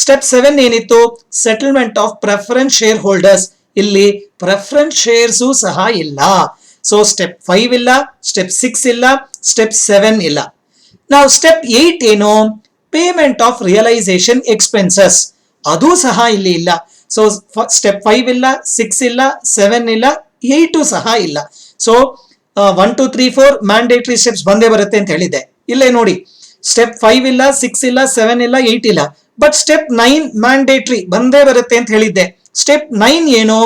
ಸ್ಟೆಪ್ 7 ಏನಿತ್ತು? Settlement of preference share holders. ಇಲ್ಲಿ ಪ್ರೆಫರೆನ್ಸ್ ಶೇರ್ಸ್ ಸಹ ಇಲ್ಲ. ಸೊ ಸ್ಟೆಪ್ 5 ಇಲ್ಲ, ಸ್ಟೆಪ್ 6 ಇಲ್ಲ, ಸ್ಟೆಪ್ 7 ಇಲ್ಲ. ನಾವು ಸ್ಟೆಪ್ 8 ಏನು? Payment of realisation expenses. ಅದು ಸಹ ಇಲ್ಲಿ ಇಲ್ಲ. ಸೊ ಸ್ಟೆಪ್ 5 ಇಲ್ಲ, 6 ಇಲ್ಲ, 7 ಇಲ್ಲ, 8 ಸಹ ಇಲ್ಲ. ಸೊ 1, 2, 3, 4 ಮ್ಯಾಂಡೇಟರಿ ಸ್ಟೆಪ್ಸ್ ಬಂದೇ ಬರುತ್ತೆ ಅಂತ ಹೇಳಿದ್ದೆ. ಇಲ್ಲೇ ನೋಡಿ, ಸ್ಟೆಪ್ 5 ಇಲ್ಲ, 6 ಇಲ್ಲ, 7 ಇಲ್ಲ, 8 ಇಲ್ಲ. ಬಟ್ ಸ್ಟೆಪ್ 9 ಮ್ಯಾಂಡೇಟರಿ ಬಂದೇ ಬರುತ್ತೆ ಅಂತ ಹೇಳಿದ್ದೆ. ಸ್ಟೆಪ್ 9 ಏನು?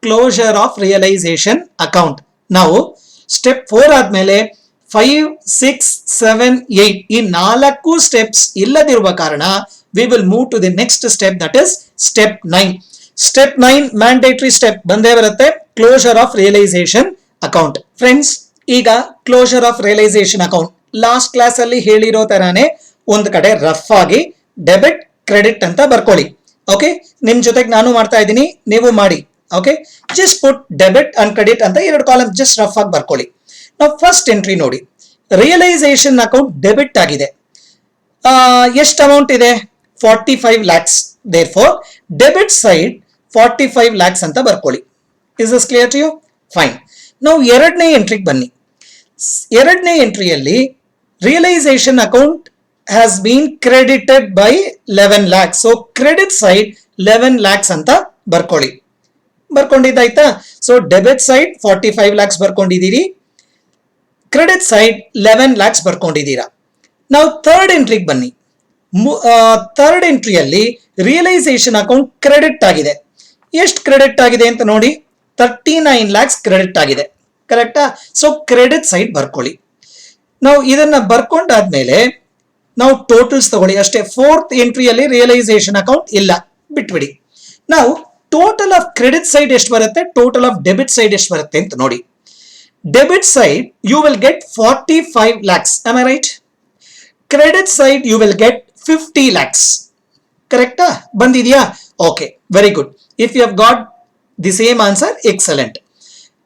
Closure of realisation account. ನಾವು ಸ್ಟೆಪ್ 4 ಆದ್ಮೇಲೆ 5, 6, 7, 8 ಈ 4 ಸ್ಟೆಪ್ಸ್ ಇಲ್ಲದಿರುವ ಕಾರಣ we will move to the next step, that is step 9. Step 9 mandatory step ಬಂದೇ ಬರುತ್ತೆ, closure of realisation account. Friends, ಈಗ closure of realisation account last class ಅಲ್ಲಿ ಹೇಳಿರೋ ತರಾನೇ ಒಂದು ಕಡೆ ರಫ್ ಆಗಿ ಡೆಬಿಟ್ ಕ್ರೆಡಿಟ್ ಅಂತ ಬರ್ಕೊಳ್ಳಿ. ಓಕೆ, ನಿಮ್ ಜೊತೆಗೆ ನಾನು ಮಾಡ್ತಾ ಇದ್ದೀನಿ, ನೀವು ಮಾಡಿ. Okay, just put debit and credit ಅಂತ 2 ಕಾಲಮ್ ಜಸ್ಟ್ ರಫ್ ಆಗಿ ಬರ್ಕೊಳ್ಳಿ. ನಾವು ಫಸ್ಟ್ ಎಂಟ್ರಿ ನೋಡಿ, ರಿಯಲೈಸೇಷನ್ ಅಕೌಂಟ್ ಡೆಬಿಟ್ ಆಗಿದೆ. ಎಷ್ಟು ಅಮೌಂಟ್ ಇದೆ? 45 lakhs. Therefore, debit side 45 lakhs ಅಂತ ಬರ್ಕೊಳ್ಳಿ. Is this clear to you? Fine. ನಾವು ಎರಡನೇ ಎಂಟ್ರಿಗೆ ಬನ್ನಿ. ಎರಡನೇ ಎಂಟ್ರಿಯಲ್ಲಿ realization account has been credited by 11 lakhs. So credit side 11 lakhs ಅಂತ ಬರ್ಕೊಳ್ಳಿ. ಬರ್ಕೊಂಡಿದ್ದಾಯ್ತಾ. ಸೊ ಡೆಬಿಟ್ ಸೈಡ್ 45 lakhs ಬರ್ಕೊಂಡಿದ್ದೀರಿ, ಕ್ರೆಡಿಟ್ ಸೈಡ್ 11 lakhs ಬರ್ಕೊಂಡಿದ್ದೀರಾ. ನಾವು ಥರ್ಡ್ ಎಂಟ್ರಿಗೆ ಬನ್ನಿ. ಥರ್ಡ್ ಎಂಟ್ರಿಯಲ್ಲಿ ರಿಯಲೈಸೇಷನ್ ಅಕೌಂಟ್ ಕ್ರೆಡಿಟ್ ಆಗಿದೆ. ಎಷ್ಟು ಕ್ರೆಡಿಟ್ ಆಗಿದೆ ಅಂತ ನೋಡಿ, 39 lakhs ಕ್ರೆಡಿಟ್ ಆಗಿದೆ. ಕರೆಕ್ಟಾ? ಸೊ ಕ್ರೆಡಿಟ್ ಸೈಡ್ ಬರ್ಕೊಳ್ಳಿ. ನಾವು ಇದನ್ನ ಬರ್ಕೊಂಡಾದ್ಮೇಲೆ ನಾವು ಟೋಟಲ್ಸ್ ತಗೊಳ್ಳಿ ಅಷ್ಟೇ. ಫೋರ್ತ್ ಎಂಟ್ರಿಯಲ್ಲಿ ರಿಯಲೈಸೇಷನ್ ಅಕೌಂಟ್ ಇಲ್ಲ, ಬಿಟ್ಬಿಡಿ. ನಾವು ಟೋಟಲ್ ಆಫ್ ಕ್ರೆಡಿಟ್ ಸೈಡ್ ಎಷ್ಟು ಬರುತ್ತೆ, ಟೋಟಲ್ ಆಫ್ ಡೆಬಿಟ್ ಸೈಡ್ ಎಷ್ಟು ಬರುತ್ತೆ ಅಂತ ನೋಡಿ. Debit side you will get 45 lakhs. am I right? Credit side you will get 50 lakhs. ಕರೆಕ್ಟಾ? ಬಂದಿದೆಯಾ? Okay, very good. If you have got the same answer, excellent.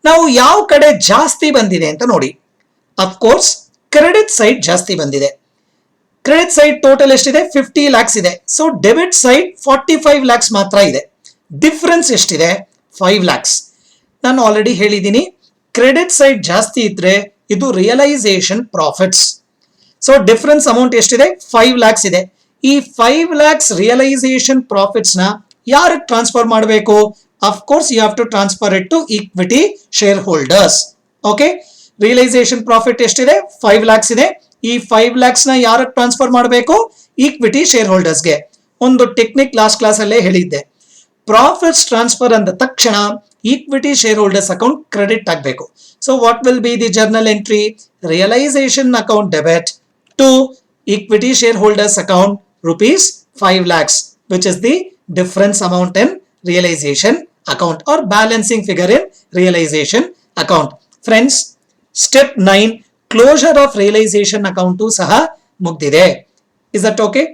ನಾವು ಯಾವ ಕಡೆ ಜಾಸ್ತಿ ಬಂದಿದೆ ಅಂತ ನೋಡಿ. ಅಫ್ಕೋರ್ಸ್ ಕ್ರೆಡಿಟ್ ಸೈಡ್ ಜಾಸ್ತಿ ಬಂದಿದೆ. ಕ್ರೆಡಿಟ್ ಸೈಡ್ ಟೋಟಲ್ ಎಷ್ಟಿದೆ, 50 lakhs ಇದೆ. ಸೊ ಡೆಬಿಟ್ ಸೈಡ್ 45 lakhs ಮಾತ್ರ ಇದೆ. ಡಿಫರೆನ್ಸ್ ಎಷ್ಟಿದೆ, 5 lakhs. ನಾನು ಆಲ್ರೆಡಿ ಹೇಳಿದ್ದೀನಿ, ಕ್ರೆಡಿಟ್ ಸೈಡ್ ಜಾಸ್ತಿ ಇದ್ರೆ ಇದು realisation profits. So difference amount ಎಷ್ಟಿದೆ, 5 lakhs ಇದೆ. ಈ 5 lakhs ರಿಯಲೈಸೇಷನ್ ಪ್ರಾಫಿಟ್ಸ್ ನ ಯಾರಿಗೆ ಟ್ರಾನ್ಸ್ಫರ್ ಮಾಡಬೇಕು? Of course you have to transfer it to equity share holders. Okay, realisation profit ಎಷ್ಟಿದೆ, 5 lakhs ಇದೆ. ಈ 5 lakhs ನ ಯಾರಿಗೆ ಟ್ರಾನ್ಸ್ಫರ್ ಮಾಡಬೇಕು? ಈಕ್ವಿಟಿ ಶೇರ್ ಹೋಲ್ಡರ್ಸ್ಗೆ. ಒಂದು ಟೆಕ್ನಿಕ್ ಲಾಸ್ಟ್ ಕ್ಲಾಸ್ ಅಲ್ಲೇ ಹೇಳಿದ್ದೆ, ಪ್ರಾಫಿಟ್ಸ್ ಟ್ರಾನ್ಸ್ಫರ್ ಅಂದ ತಕ್ಷಣ equity share holders account credit ಆಗಬೇಕು. So what will be the journal entry? Realization account debit to equity share holders account ₹5 lakhs, which is the difference amount in realization account or balancing figure in realization account. Friends, step 9 closure of realization account ಸಹ ಮುಗ್ದಿದೆ. Is that okay?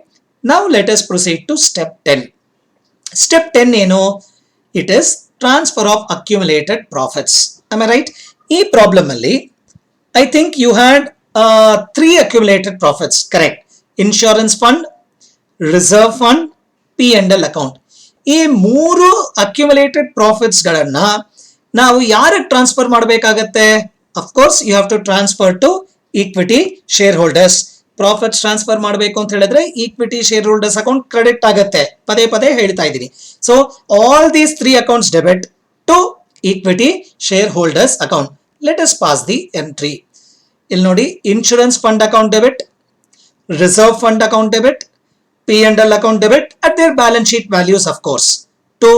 Now let us proceed to step 10. Step 10 ಏನು? It is transfer of accumulated profits. Am I right? ಈ problem ಅಲ್ಲಿ I think you had 3 accumulated profits, correct? Insurance fund, reserve fund, P&L account. ಈ 3 accumulated profits ಗಳನ್ನ ನಾವು ಯಾರಿಗೆ transfer ಮಾಡಬೇಕಾಗತ್ತೆ? Of course you have to transfer to equity share holders. Profits transfer ಮಾಡಬೇಕು ಅಂತ ಹೇಳಿದ್ರೆ equity share holders account credit ಆಗುತ್ತೆ. ಪದೇ ಪದೇ ಹೇಳ್ತಾ ಇದ್ದೀನಿ. So all these 3 accounts debit to equity share holders account. Let us pass the entry. ಇಲ್ಲಿ ನೋಡಿ, insurance fund account debit, reserve fund account debit, P&L account debit at their balance sheet values, of course, to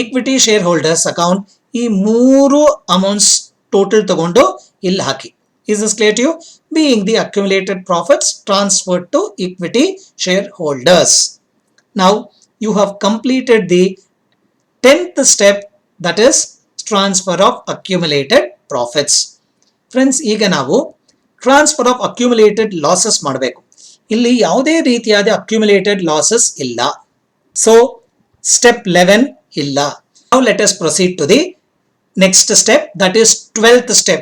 equity shareholders account. ಈ 3 amounts total ತಗೊಂಡು ಇಲ್ಲಿ ಹಾಕಿ. Is this clear to you? Being the accumulated profits transferred to equity shareholders. Now you have completed the 10th step, that is transfer of accumulated profits. Friends, ಈಗ ನಾವು transfer of accumulated losses ಮಾಡಬೇಕು. ಇಲ್ಲಿ ಯಾವುದೇ ರೀತಿಯಾದ accumulated losses ಇಲ್ಲ. So step 11 ಇಲ್ಲ. Now let us proceed to the next step, that is 12th step.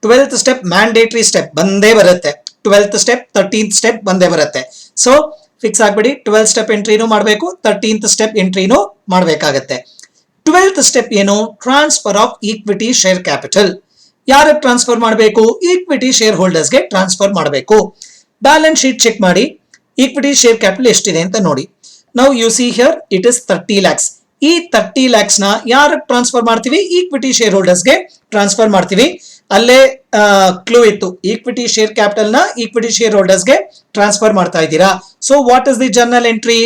12th step mandatory step ಬಂದೇ ಬರುತ್ತೆ. 12th step 13th step ಬಂದೇ ಬರುತ್ತೆ. ಸೊ ಫಿಕ್ಸ್ ಆಗ್ಬಿಡಿ, 12th step ಎಂಟ್ರಿನೂ ಮಾಡಬೇಕು, 13th step ಎಂಟ್ರಿನೂ ಮಾಡಬೇಕಾಗತ್ತೆ. 12th step ಏನು? Transfer of equity share capital. ಯಾರಿಗೆ transfer ಮಾಡಬೇಕು? Equity share ಹೋಲ್ಡರ್ಸ್ಗೆ ಟ್ರಾನ್ಸ್ಫರ್ ಮಾಡಬೇಕು. ಬ್ಯಾಲೆನ್ಸ್ ಶೀಟ್ ಚೆಕ್ ಮಾಡಿ, ಈಕ್ವಿಟಿ ಶೇರ್ ಕ್ಯಾಪಿಟಲ್ ಎಷ್ಟಿದೆ ಅಂತ ನೋಡಿ. ನಾವು U see here it is 30 lakhs. ಈ 30 lakhs ನ ಯಾರಿಗೆ ಟ್ರಾನ್ಸ್ಫರ್ ಮಾಡ್ತೀವಿ? ಈಕ್ವಿಟಿ ಶೇರ್ ಹೋಲ್ಡರ್ಸ್ಗೆ ಟ್ರಾನ್ಸ್ಫರ್ ಮಾಡ್ತೀವಿ. ಅಲ್ಲೇ ಕ್ಲೂ ಇತ್ತು, ಈಕ್ವಿಟಿ ಶೇರ್ ಕ್ಯಾಪಿಟಲ್ ನ ಈಕ್ವಿಟಿ ಶೇರ್ ಹೋಲ್ಡರ್ಸ್ಗೆ ಟ್ರಾನ್ಸ್ಫರ್ ಮಾಡ್ತಾ ಇದ್ದೀರಾ. So what is the journal entry?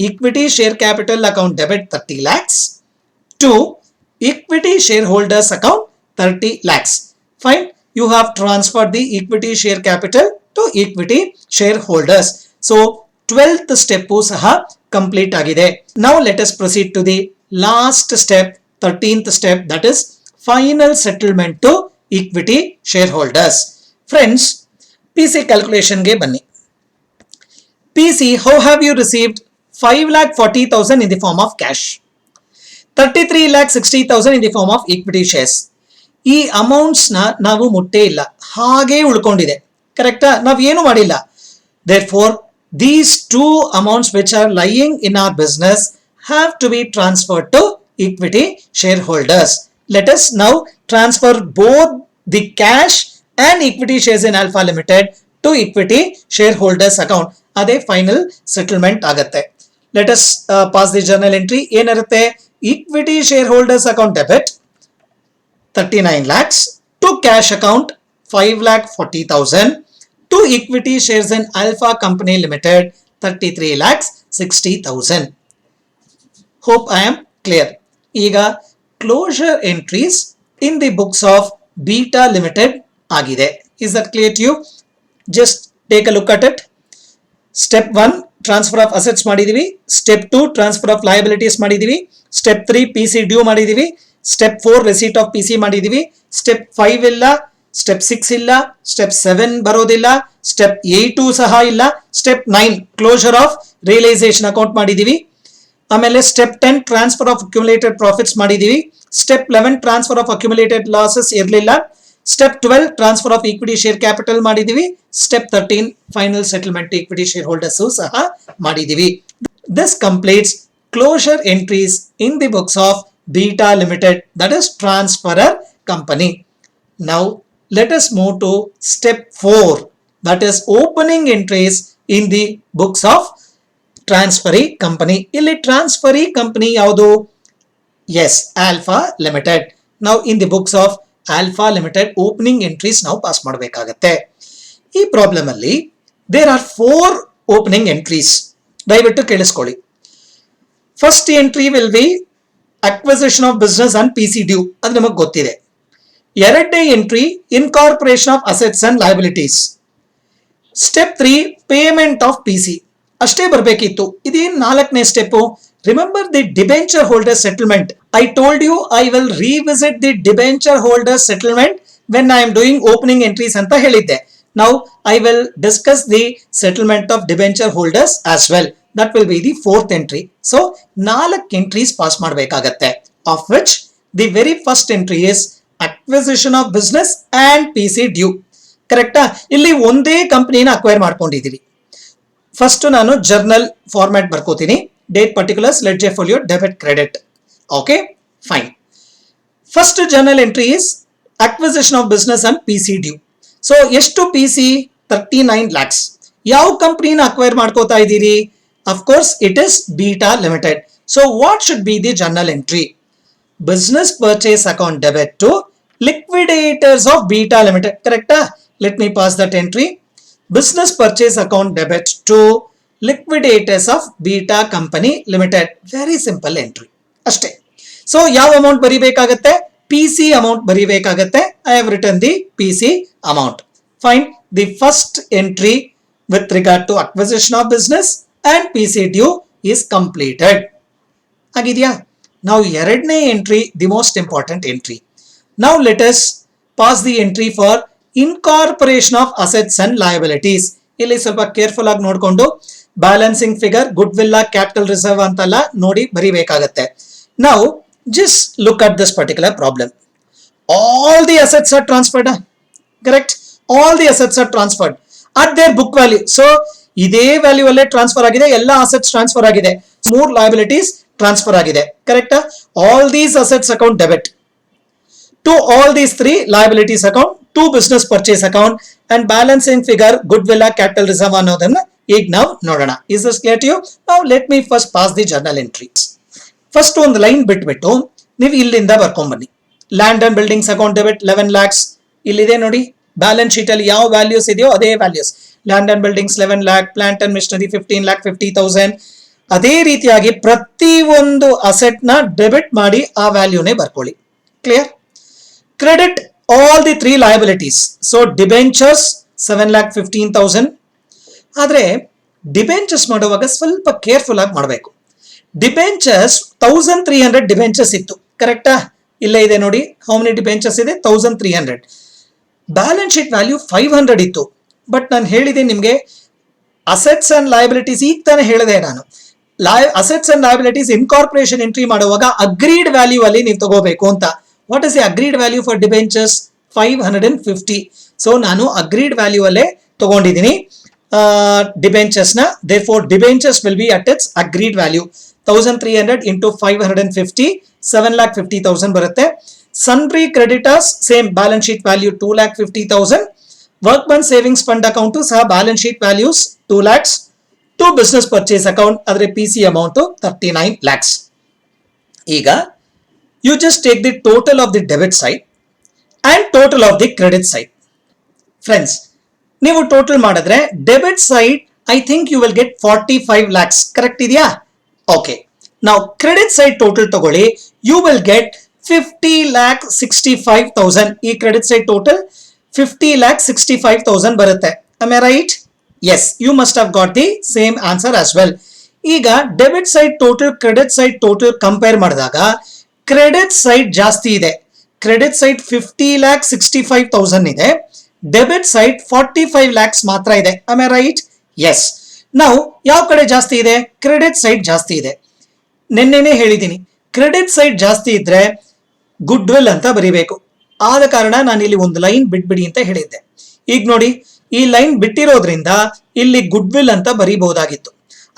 Equity share capital account debit 30 lakhs to equity share holders account 30 lakhs. Fine, you have transfer the equity share capital to equity shareholders. So 12th step ಸಹ complete ಆಗಿದೆ. Now let us proceed to the last step, 13th step, that is final settlement to equity shareholders. Friends, PC calculation ಗೆ ಬನ್ನಿ. PC, how have you received 5,40,000 in the form of cash, 33,60,000 in the form of equity shares? ಈ amounts ನಾವು ಮುಟ್ಟೇ ಇಲ್ಲ, ಹಾಗೆ ಉಳ್ಕೊಂಡಿದೆ. ಕರೆಕ್ಟಾ? ನಾವು ಏನು ಮಾಡಿಲ್ಲ. Therefore, these 2 amounts which are lying in our business have to be transferred to equity shareholders. Let us now transfer both the cash and equity shares in Alpha Limited to equity shareholders account. ಅದೇ final settlement ಆಗುತ್ತೆ. Let us pass the journal entry. ಏನಿರುತ್ತೆ? equity shareholders account debit 39 lakhs, to cash account 5,40,000, to equity shares in Alpha Company Limited 33 lakhs 60,000. Hope I am clear. ಈಗ closure entries in the books of Beta Limited ಆಗಿದೆ. Is that clear to you? Just take a look at it. Step 1 transfer of assets ಮಾಡಿದೀವಿ. Step 2 transfer of liabilities ಮಾಡಿದೀವಿ. Step 3 PC due ಮಾಡಿದೀವಿ. Step 4 receipt of PC ಮಾಡಿದೀವಿ. Step 5 ಇಲ್ಲ, Step 6 ಇಲ್ಲ, Step 7 ಬರೋದಿಲ್ಲ, Step 8 ಸಹ ಇಲ್ಲ, Step 9 closure of realization account ಮಾಡಿದೀವಿ. ಆಮೇಲೆ step 10 transfer of accumulated profits ಮಾಡಿದೀವಿ. Step 11 transfer of accumulated losses ಇರಲಿಲ್ಲ. Step 12 transfer of equity share capital ಮಾಡಿದೀವಿ. Step 13 final settlement equity share holders ಸಹ ಮಾಡಿದೀವಿ. This completes closure entries in the books of Beta Limited, that is transferor company. Now let us move to step 4, that is opening entries in the books of transferee company. ಇಲ್ಲಿ transferee company ಯಾವುದು? Yes, Alpha Limited. Now in the books of Alpha Limited opening entries ನಾವು pass ಮಾಡಬೇಕಾಗತ್ತೆ. ಈ problem ಅಲ್ಲಿ there are 4 opening entries. ದಯವಿಟ್ಟು ಕೇಳಿಸ್ಕೊಳ್ಳಿ. First entry will be acquisition of business and PC due, ಅದು ನಮಗೆ ಗೊತ್ತಿದೆ. ಎರಡನೇ entry incorporation of assets and liabilities. Step 3 payment of PC. ಅಷ್ಟೇ ಬರಬೇಕಿತ್ತು. ಇದೇನು ನಾಲ್ಕನೇ step? Remember the debenture holder settlement. I told you I will revisit the debenture holder settlement when I am doing opening entries ಅಂತ ಹೇಳಿದ್ದೆ. Now I will discuss the settlement of debenture holders as well. That will be the 4th entry. So 4 entries pass ಮಾಡಬೇಕಾಗತ್ತೆ. Of which the very first entry is acquisition of business and PC due. ಕರೆಕ್ಟಾ? ಇಲ್ಲಿ ಒಂದೇ ಕಂಪನಿನ acquire ಮಾಡ್ಕೊಂಡಿದ್ದೀವಿ. First ನಾನು journal format ಬರ್ಕೋತೀನಿ. Date particulars, ledger folio, debit credit. Okay fine. First journal entry is acquisition of business and PC due. ಸೊ ಎಷ್ಟು PC? 39 lakhs. ಯಾವ ಕಂಪನಿನ ಅಕ್ವೈರ್ ಮಾಡ್ಕೋತಾ ಇದ್ದೀರಿ? Of course, it is Beta Limited. So what should be the journal entry? Business purchase account debit to liquidators of Beta Limited. Correct? Let me pass that entry. Business purchase account debit to liquidators of Beta Company Limited. Very simple entry. ಅಷ್ಟೇ. So ಯಾವ amount ಬರಿಬೇಕಾಗತ್ತೆ? PC amount ಬರಿಬೇಕಾಗತ್ತೆ. I have written the PC amount. Fine. The first entry with regard to acquisition of business and PC due is completed. ಆಗಿದೆಯಾ? Now ಎರಡನೇ entry, the most important entry. Now let us pass the entry for incorporation of assets and liabilities. ಇಲ್ಲಿ ಸ್ವಲ್ಪ careful ಆಗಿ ನೋಡಿಕೊಂಡು balancing figure, goodwill, capital reserve ಅಂತೆಲ್ಲ ನೋಡಿ ಬರಿಬೇಕಾಗತ್ತೆ. Now just look at this particular problem. All the assets are transferred. Correct? All the assets are transferred at their book value. So ಇದೇ value ಅಲ್ಲೇ transfer ಆಗಿದೆ. ಎಲ್ಲ assets transfer ಆಗಿದೆ. 3 liabilities transfer ಆಗಿದೆ. ಕರೆಕ್ಟಾ? All these assets account debit to all these 3 liabilities account, to business purchase account and balancing figure, goodwill, capital reserve ಅನ್ನೋದನ್ನ ಈಗ ನಾವು ನೋಡೋಣ. Is this clear to you? Now let me first pass the journal entries. First ಒಂದು line ಬಿಟ್ಬಿಟ್ಟು ನೀವು ಇಲ್ಲಿಂದ ಬರ್ಕೊಂಡ್ಬನ್ನಿ. Land and buildings account debit 11 lakhs. ಇಲ್ಲಿದೆ ನೋಡಿ, ಬ್ಯಾಲೆನ್ಸ್ ಶೀಟ್ ಅಲ್ಲಿ ಯಾವ ವ್ಯಾಲ್ಯೂಸ್ ಇದೆಯೋ ಅದೇ values. Land and buildings 11 lakh, plant and missionary 15,50,000. ಅದೇ ರೀತಿಯಾಗಿ ಪ್ರತಿ ಒಂದು ಅಸೆಟ್ ನ ಡೆಬಿಟ್ ಮಾಡಿ ಆ ವ್ಯಾಲ್ಯೂನೇ ಬರ್ಕೊಳ್ಳಿ. Clear? Credit all the 3 liabilities. So debentures 7,15,000. ಆದ್ರೆ ಡಿಬೆಂಚರ್ಸ್ ಮಾಡುವಾಗ ಸ್ವಲ್ಪ ಕೇರ್ಫುಲ್ ಆಗಿ ಮಾಡಬೇಕು. ಡಿಬೆಂಚರ್ಸ್ 1300 ಡಿಬೆಂಚರ್ಸ್ ಇತ್ತು. ಕರೆಕ್ಟಾ? ಇಲ್ಲೇ ಇದೆ ನೋಡಿ, ಹೌ ಮೆನಿ ಡಿಬೆಂಚರ್ಸ್ ಇದೆ? 1300. ಬ್ಯಾಲೆನ್ಸ್ ಶೀಟ್ ವ್ಯಾಲ್ಯೂ 500 ಇತ್ತು. ಬಟ್ ನಾನು ಹೇಳಿದೆ ನಿಮಗೆ ಅಸೆಟ್ಸ್ ಅಂಡ್ ಲಯಬಿಲಿಟೀಸ್, ಈಗ ತಾನೇ ಹೇಳಿದೆ ನಾನು, assets and liabilities incorporation entry ಮಾಡುವಾಗ ಅಗ್ರೀಡ್ ವ್ಯಾಲ್ಯೂ ಅಲ್ಲಿ ನೀವು ತಗೋಬೇಕು ಅಂತ. What is the agreed value for debentures? 550. So ನಾನು ಅಗ್ರೀಡ್ ವ್ಯಾಲ್ಯೂ ಅಲ್ಲೇ ತಗೊಂಡಿದ್ದೀನಿ ಡಿಬೆಂಚರ್ಸ್ ನ. therefore debentures will be at its agreed value. 1300 into 550, 7,50,000 ಬರುತ್ತೆ. Sundry creditors same balance sheet value 2,50,000. Workman savings fund account ಸಹ balance sheet values 2 lakhs. To business purchase account, ಅದರ PC amount 39 lakhs. ಈಗ you just take the total of the debit side and total of the credit side. Friends, ನೀವು total ಮಾಡಿದ್ರೆ debit side I think you will get 45 lakhs. Correct ಇದೆಯಾ? Okay. ನಾವು credit side total ತಗೊಳ್ಳಿ, you will get 50,65,000. ಈ credit side total 50,65,000 ಬರುತ್ತೆ. Am I right? Yes, you must have got the same answer as well. ಈಗ debit side total credit side total compare ಮಾಡಿದಾಗ credit side ಜಾಸ್ತಿ ಇದೆ. Credit side 50,65,000 ಇದೆ, debit side 45 lakhs ಮಾತ್ರ ಇದೆ. Am I right? Yes. ನಾವು ಯಾವ ಕಡೆ ಜಾಸ್ತಿ ಇದೆ? ಕ್ರೆಡಿಟ್ ಸೈಡ್ ಜಾಸ್ತಿ ಇದೆ. ನಿನ್ನೆನೆ ಹೇಳಿದ್ದೀನಿ, ಕ್ರೆಡಿಟ್ ಸೈಡ್ ಜಾಸ್ತಿ ಇದ್ರೆ ಗುಡ್ ವಿಲ್ ಅಂತ ಬರಿಬೇಕು. ಆದ ಕಾರಣ ನಾನು ಇಲ್ಲಿ ಒಂದು ಲೈನ್ ಬಿಟ್ಬಿಡಿ ಅಂತ ಹೇಳಿದ್ದೆ. ಈಗ ನೋಡಿ, ಈ ಲೈನ್ ಬಿಟ್ಟಿರೋದ್ರಿಂದ ಇಲ್ಲಿ ಗುಡ್ ವಿಲ್ ಅಂತ ಬರೀಬಹುದಾಗಿತ್ತು.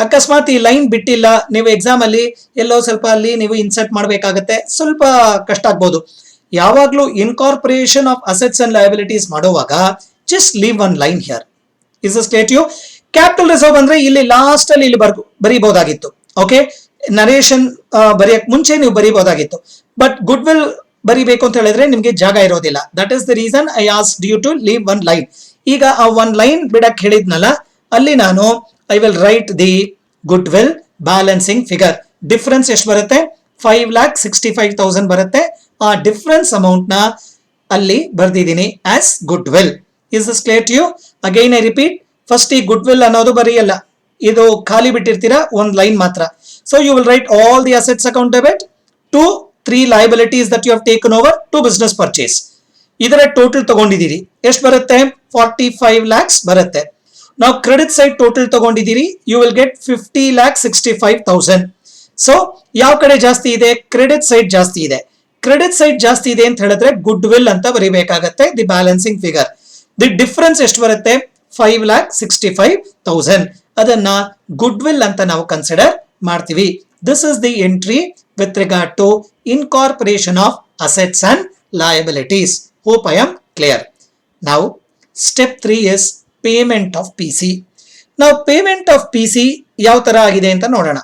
ಅಕಸ್ಮಾತ್ ಈ ಲೈನ್ ಬಿಟ್ಟಿಲ್ಲ, ನೀವು ಎಕ್ಸಾಮ್ ಅಲ್ಲಿ ಎಲ್ಲೋ ಸ್ವಲ್ಪ ಅಲ್ಲಿ ನೀವು ಇನ್ಸರ್ಟ್ ಮಾಡಬೇಕಾಗತ್ತೆ, ಸ್ವಲ್ಪ ಕಷ್ಟ ಆಗ್ಬೋದು. ಯಾವಾಗ್ಲೂ incorporation of assets and liabilities ಮಾಡುವಾಗ just leave one line here. Is state you capital reserve ಅಂದ್ರೆ ಇಲ್ಲಿ ಲಾಸ್ಟ್ ಅಲ್ಲಿ ಇಲ್ಲಿ ಬರೀಬಹುದಾಗಿತ್ತು. ಓಕೆ, ನರೇಷನ್ ಬರೆಯಕ್ ಮುಂಚೆ ನೀವು ಬರೀಬಹುದಾಗಿತ್ತು. ಬಟ್ ಗುಡ್ ವಿಲ್ ಬರಿಬೇಕು ಅಂತ ಹೇಳಿದ್ರೆ ನಿಮ್ಗೆ ಜಾಗ ಇರೋದಿಲ್ಲ. That is the reason I asked you to leave one line. ಈಗ ಆ ಒನ್ ಲೈನ್ ಬಿಡಕ್ ಹೇಳಿದ್ನಲ್ಲ, ಅಲ್ಲಿ ನಾನು I will write the goodwill balancing figure. Difference ಎಷ್ಟು ಬರುತ್ತೆ? 5,65,000 ಬರುತ್ತೆ. ಆ ಡಿಫರೆನ್ಸ್ ಅಮೌಂಟ್ ನ ಅಲ್ಲಿ ಬರ್ದಿದ್ದೀನಿ as goodwill. Is this clear to you? Again I repeat, first ಈ ಗುಡ್ ವಿಲ್ ಅನ್ನೋದು ಬರೆಯಲ್ಲ, ಇದು ಖಾಲಿ ಬಿಟ್ಟಿರ್ತೀರಾ ಒಂದ್ ಲೈನ್ ಮಾತ್ರ. So you will write all the assets account debit to 3 liabilities that you have taken over to business purchase. ಇದರ total ತಗೊಂಡಿದ್ದೀರಿ, ಎಷ್ಟು ಬರುತ್ತೆ? 45 lakhs ಬರುತ್ತೆ. ನಾವು ಕ್ರೆಡಿಟ್ ಸೈಡ್ ಟೋಟಲ್ ತಗೊಂಡಿದ್ದೀರಿ, ಯು ವಿಲ್ ಗೆಟ್ 50,65,000. ಸೊ ಯಾವ ಕಡೆ ಜಾಸ್ತಿ ಇದೆ? ಕ್ರೆಡಿಟ್ ಸೈಡ್ ಜಾಸ್ತಿ ಇದೆ. ಕ್ರೆಡಿಟ್ ಸೈಡ್ ಜಾಸ್ತಿ ಇದೆ ಅಂತ ಹೇಳಿದ್ರೆ ಗುಡ್ ವಿಲ್ ಅಂತ ಬರೀಬೇಕಾಗತ್ತೆ, the balancing figure. The difference ಎಷ್ಟು ಬರುತ್ತೆ? 5,65,000. ಅದನ್ನ ಗುಡ್ ವಿಲ್ ಅಂತ ನಾವು ಕನ್ಸಿಡರ್ ಮಾಡ್ತೀವಿ. This is the entry with regard to incorporation of assets and liabilities. Hope I am clear. Now, step 3 is payment of PC. Now, payment of PC ಯಾವ ತರ ಆಗಿದೆ ಅಂತ ನೋಡೋಣ.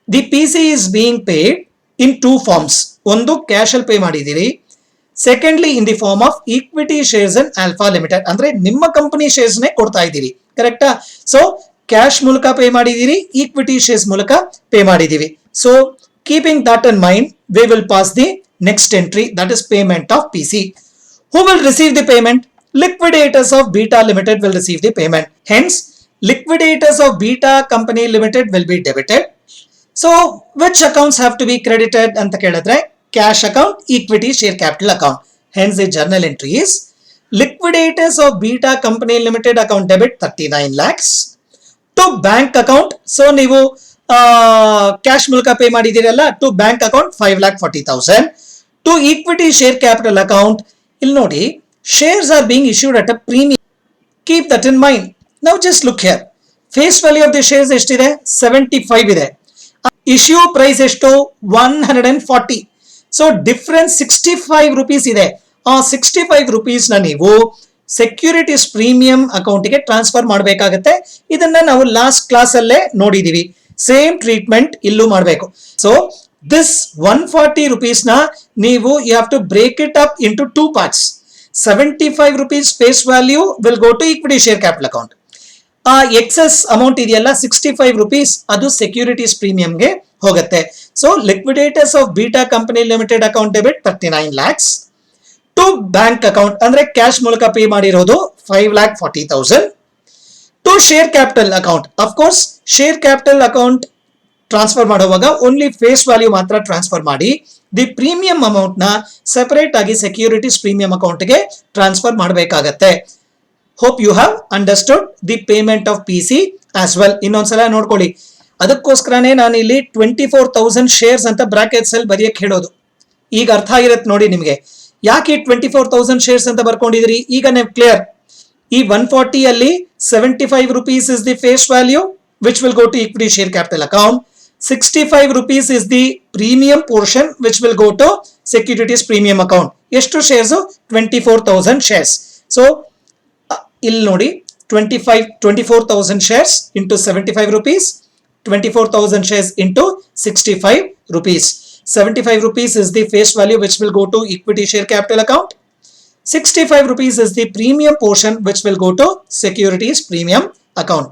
The PC is being paid in 2 forms. ಒಂದು cash ಅಲ್ಲಿ pay ಮಾಡಿದ್ದೀರಿ, secondly in the form of equity shares in Alpha Limited. ಅಂದ್ರೆ ನಿಮ್ಮ ಕಂಪನಿ ಶೇರ್ಸ್ ನೇ ಕೊಡ್ತಾ ಇದ್ದೀರಿ, ಕರೆಕ್ಟಾ? ಸೊ ಕ್ಯಾಶ್ ಮೂಲಕ ಪೇ ಮಾಡಿದ್ದೀರಿ, ಈಕ್ವಿಟಿ ಶೇರ್ಸ್ ಮೂಲಕ ಪೇ ಮಾಡಿದ್ದೀವಿ. So keeping that in mind, we will pass the next entry, that is payment of PC. Who will receive the payment? Liquidators of Beta Limited will receive the payment. Hence, liquidators of Beta Company Limited will be debited. So, which accounts have to be credited? Anta keladre, cash account, equity share capital account. Hence, the journal entry is liquidators of Beta Company Limited account debit 39 lakhs to bank account. So, ನೀವು cash ಮೂಲಕ pay ಮಾಡಿದಿರಲ್ಲ, to bank account 5,40,000. To equity share capital account, ಇಲ್ಲಿ ನೋಡಿ, shares are being issued at a premium. Keep that in mind. ನಾವು just look here, face value of the shares ಎಷ್ಟಿದೆ? 75 ಇದೆ. Issue price ಎಷ್ಟು? 140. So difference 65 rupees ಇದೆ. ಆ 65 rupees ನ ನೀವು ಸೆಕ್ಯೂರಿಟೀಸ್ ಪ್ರೀಮಿಯಂ ಅಕೌಂಟ್ಗೆ ಟ್ರಾನ್ಸ್ಫರ್ ಮಾಡಬೇಕಾಗತ್ತೆ. ಇದನ್ನ ನಾವು ಲಾಸ್ಟ್ ಕ್ಲಾಸ್ ಅಲ್ಲೇ ನೋಡಿದೀವಿ. ಸೇಮ್ ಟ್ರೀಟ್ಮೆಂಟ್ ಇಲ್ಲೂ ಮಾಡಬೇಕು. ಸೊ ದಿಸ್ 140 rupees ನ ನೀವು you have to break it up into 2 parts. 75 rupees face value will go to equity share capital account. ಆ ಎಕ್ಸೆಸ್ ಅಮೌಂಟ್ ಇದೆಯಲ್ಲ 65 rupees, ಅದು ಸೆಕ್ಯೂರಿಟೀಸ್ ಪ್ರೀಮಿಯಂಗೆ ಹೋಗುತ್ತೆ. So liquidators of Beta company limited account debit 39 lakhs to bank account, ಅಂದ್ರೆ cash ಮೂಲಕ pay ಮಾಡಿರೋದು 5,40,000. To share capital account, of course share capital account transfer ಮಾಡುವಾಗ only face value ಮಾತ್ರ transfer ಮಾಡಿ, ದಿ ಪ್ರೀಮಿಯಂ ಅಮೌಂಟ್ ನ separate ಆಗಿ securities premium ಅಕೌಂಟ್ಗೆ transfer ಮಾಡಬೇಕಾಗತ್ತೆ. Hope you have understood the payment of PC as well. ಇನ್ನೊಂದ್ಸಲ ನೋಡ್ಕೊಳ್ಳಿ, ಅದಕ್ಕೋಸ್ಕರನೇ ನಾನು ಇಲ್ಲಿ 24,000 ಶೇರ್ಸ್ ಅಂತ ಬ್ರಾಕೆಟ್ಸ್ ಅಲ್ಲಿ ಬರೆಯಕ್ಕೆ ಹೇಳೋದು. ಈಗ ಅರ್ಥ ಆಗಿರತ್ತೆ ನೋಡಿ ನಿಮಗೆ, ಯಾಕೆ 24,000 ಶೇರ್ಸ್ ಅಂತ ಬರ್ಕೊಂಡಿದ್ರಿ. ಈಗ ನೀವು ಕ್ಲಿಯರ್. ಈ 140 ಅಲ್ಲಿ 75 rupees is the face value which will go to equity share capital account. 65 rupees is the premium portion which will go to securities premium account. ಎಷ್ಟು ಶೇರ್ಸ್? 24,000 shares. ಸೊ ಇಲ್ಲಿ ನೋಡಿ, 24,000 shares into 75 rupees, 24,000 shares into 65 rupees. 75 rupees is the face value which will go to equity share capital account. 65 rupees is the premium portion which will go to securities premium account.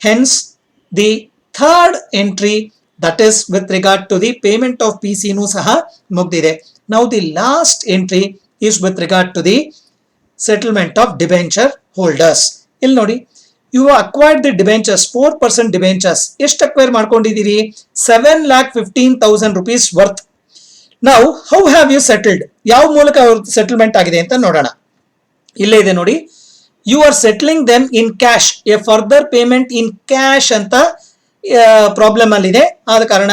Hence, the third entry, that is with regard to the payment of PC nu saha mugdide. Now the last entry is with regard to the settlement of debenture holders. Illi nodi, you have acquired the debentures, 4% debentures. ಎಷ್ಟು acquire ಮಾಡ್ಕೊಂಡಿದ್ದೀರಿ? 7,15,000 rupees worth. Now, how have you settled? ಯಾವ ಮೂಲಕ settlement ಆಗಿದೆ ಅಂತ ನೋಡೋಣ. ಇಲ್ಲೇ ಇದೆ ನೋಡಿ. You are settling them in cash. A further payment in cash ಅಂತ ಪ್ರಾಬ್ಲಮ್ ಅಲ್ಲಿ ಇದೆ. ಆದ ಕಾರಣ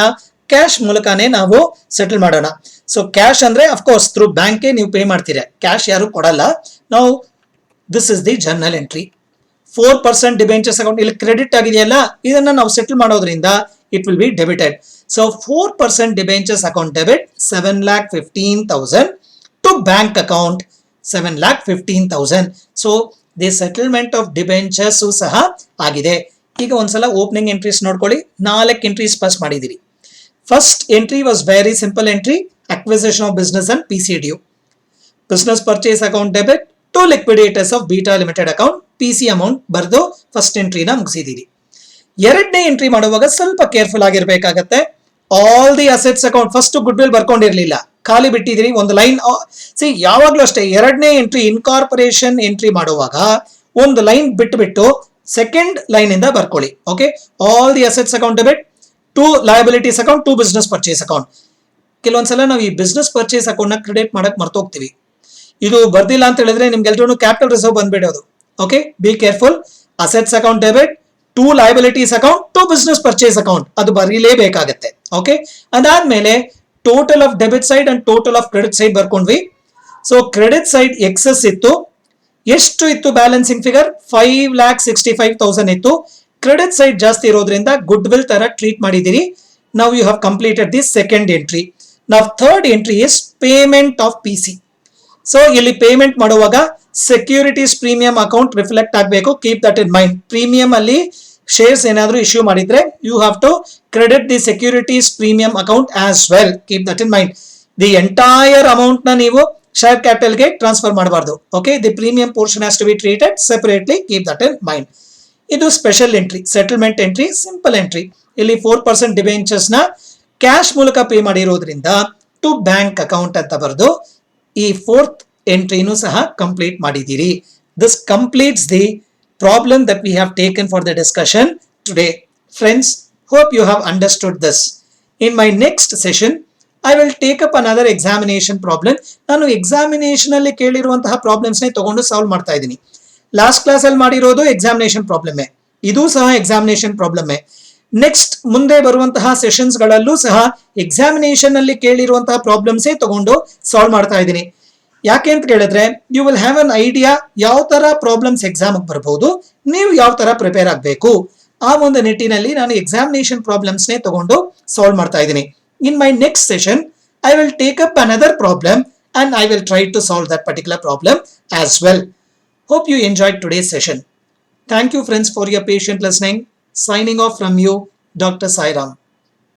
ಕ್ಯಾಶ್ ಮೂಲಕನೇ ನಾವು ಸೆಟಲ್ ಮಾಡೋಣ. ಸೊ ಕ್ಯಾಶ್ ಅಂದ್ರೆ ಅಫ್ಕೋರ್ಸ್ ಥ್ರೂ ಬ್ಯಾಂಕ್ಗೆ ನೀವು ಪೇ ಮಾಡ್ತೀರಾ, ಕ್ಯಾಶ್ ಯಾರು ಕೊಡಲ್ಲ. ನಾವು this is the journal entry. 4% debentures account ಇಲ್ಲಿ ಕ್ರೆಡಿಟ್ ಆಗಿದೆಯಲ್ಲ, ಇದನ್ನ ನಾವು ಸೆಟಲ್ ಮಾಡೋದ್ರಿಂದ it will be debited. So 4% debentures account debit 7,15,000 to bank account 7,15,000. So the settlement of debentures ಸಹ ಆಗಿದೆ. ಈಗ ಒಂದ್ಸಲ ಓಪನಿಂಗ್ ಎಂಟ್ರೀಸ್ ನೋಡ್ಕೊಳ್ಳಿ. 4 ಎಂಟ್ರೀಸ್ ಪಾಸ್ ಮಾಡಿದಿರಿ. First entry was very simple entry, acquisition of business and PCDU. Business purchase account debit to liquidators of Beta Limited account, PC amount ಬರ್ದು first ಎಂಟ್ರಿನ ಮುಗಿಸಿದ್ದೀರಿ. ಎರಡನೇ ಎಂಟ್ರಿ ಮಾಡುವಾಗ ಸ್ವಲ್ಪ ಕೇರ್ಫುಲ್ ಆಗಿರ್ಬೇಕಾಗತ್ತೆ. All the assets account first goodwill ಬರ್ಕೊಂಡಿರ್ಲಿಲ್ಲ, ಖಾಲಿ ಬಿಟ್ಟಿದ್ದೀರಿ. ಒಂದು ಲೈನ್ ಯಾವಾಗ್ಲೂ ಅಷ್ಟೇ, ಎರಡನೇ ಎಂಟ್ರಿ ಇನ್ಕಾರ್ಪೊರೇಷನ್ ಎಂಟ್ರಿ ಮಾಡುವಾಗ ಒಂದು ಲೈನ್ ಬಿಟ್ಟು ಸೆಕೆಂಡ್ ಲೈನ್ ಇಂದ ಬರ್ಕೊಳ್ಳಿ. Okay, all the assets account debit to liabilities account to business purchase account. ಕೆಲವೊಂದ್ಸಲ ನಾವು ಈ ಬಿಸ್ನೆಸ್ ಪರ್ಚೇಸ್ ಅಕೌಂಟ್ ನ ಕ್ರೆಡಿಟ್ ಮಾಡಕ್ ಮರ್ತೋಗ್ತೀವಿ. ಇದು ಬರ್ದಿಲ್ಲ ಅಂತ ಹೇಳಿದ್ರೆ ನಿಮ್ಗೆಲ್ರೂ ಕ್ಯಾಪಿಟಲ್ ರಿಸರ್ವ್ ಬಂದ್ಬಿಡೋದು. Okay, be careful. Assets account debit to liabilities account to business purchase account ಅದು ಬರೀಲೇಬೇಕಾಗತ್ತೆ. ಓಕೆ, ಅದಾದ್ಮೇಲೆ total of debit side and total of credit side ಬರ್ಕೊಂಡ್ವಿ. ಸೊ ಕ್ರೆಡಿಟ್ ಸೈಡ್ ಎಕ್ಸೆಸ್ ಇತ್ತು. ಎಷ್ಟು ಇತ್ತು ಬ್ಯಾಲೆನ್ಸಿಂಗ್ ಫಿಗರ್? 5,65,000 ಇತ್ತು. Credit side ಜಾಸ್ತಿ ಇರೋದ್ರಿಂದ ಗುಡ್ ವಿಲ್ ತರ ಟ್ರೀಟ್ ಮಾಡಿದಿರಿ. Now you have completed the second entry. Now third entry is payment of PC. So ಇಲ್ಲಿ ಪೇಮೆಂಟ್ ಮಾಡುವಾಗ ಸೆಕ್ಯೂರಿಟೀಸ್ ಪ್ರೀಮಿಯಂ ಅಕೌಂಟ್ ರಿಫ್ಲೆಕ್ಟ್ ಆಗಬೇಕು. Keep that in mind. Premium ಅಲ್ಲಿ shares ಏನಾದರೂ issue ಮಾಡಿದ್ರೆ you have to credit the securities premium account as well. Keep that in mind. The entire amount ನ ನೀವು share ಕ್ಯಾಪಿಟಲ್ಗೆ transfer ಮಾಡಬಾರ್ದು. Okay, the premium portion has to be treated separately. Keep that in mind. ಇದು special entry, settlement entry, simple entry. ಇಲ್ಲಿ 4% debentures ನ cash ಮೂಲಕ pay ಮಾಡಿರೋದ್ರಿಂದ to bank account ಅಂತ ಬರೆದು ಈ ಫೋರ್ತ್ ಎಂಟ್ರಿನೂ ಸಹ ಕಂಪ್ಲೀಟ್ ಮಾಡಿದ್ದೀರಿ. This completes the problem that we have taken for the discussion today. Friends, hope you have understood this. In my next session I will take up another examination problem. ನಾನು examination ಅಲ್ಲಿ ಕೇಳಿರುವಂತಹ problems ನೇ ತಗೊಂಡು solve ಮಾಡ್ತಾ ಇದ್ದೀನಿ. Last class ಅಲ್ಲಿ ಮಾಡಿರೋದು examination problem, ಇದು ಸಹ ಎಕ್ಸಾಮಿನೇಷನ್ ಪ್ರಾಬ್ಲಮ್. ನೆಕ್ಸ್ಟ್ ಮುಂದೆ ಬರುವಂತಹ ಸೆಷನ್ಸ್ ಗಳಲ್ಲೂ ಸಹ ಎಕ್ಸಾಮಿನೇಷನ್ ಅಲ್ಲಿ ಕೇಳಿರುವಂತಹ ಪ್ರಾಬ್ಲಮ್ಸ್ ತಗೊಂಡು ಸಾಲ್ವ್ ಮಾಡ್ತಾ ಇದ್ದೀನಿ. ಯಾಕೆ ಅಂತ ಕೇಳಿದ್ರೆ you will have an idea ಯಾವ ತರ ಪ್ರಾಬ್ಲಮ್ಸ್ ಎಕ್ಸಾಮ್ ಬರಬಹುದು, ನೀವು ಯಾವ ತರ ಪ್ರಿಪೇರ್ ಆಗಬೇಕು. ಆ ಒಂದು ನಿಟ್ಟಿನಲ್ಲಿ ನಾನು ಎಕ್ಸಾಮಿನೇಷನ್ ಪ್ರಾಬ್ಲಮ್ಸ್ ನೇ ತಗೊಂಡು ಸಾಲ್ವ್ ಮಾಡ್ತಾ ಇದ್ದೀನಿ. In my next session I will take up another problem and I will try to solve that particular problem as well. Hope you enjoyed today's session. Thank you friends for your patient listening. Signing off from you, Dr. Sairam.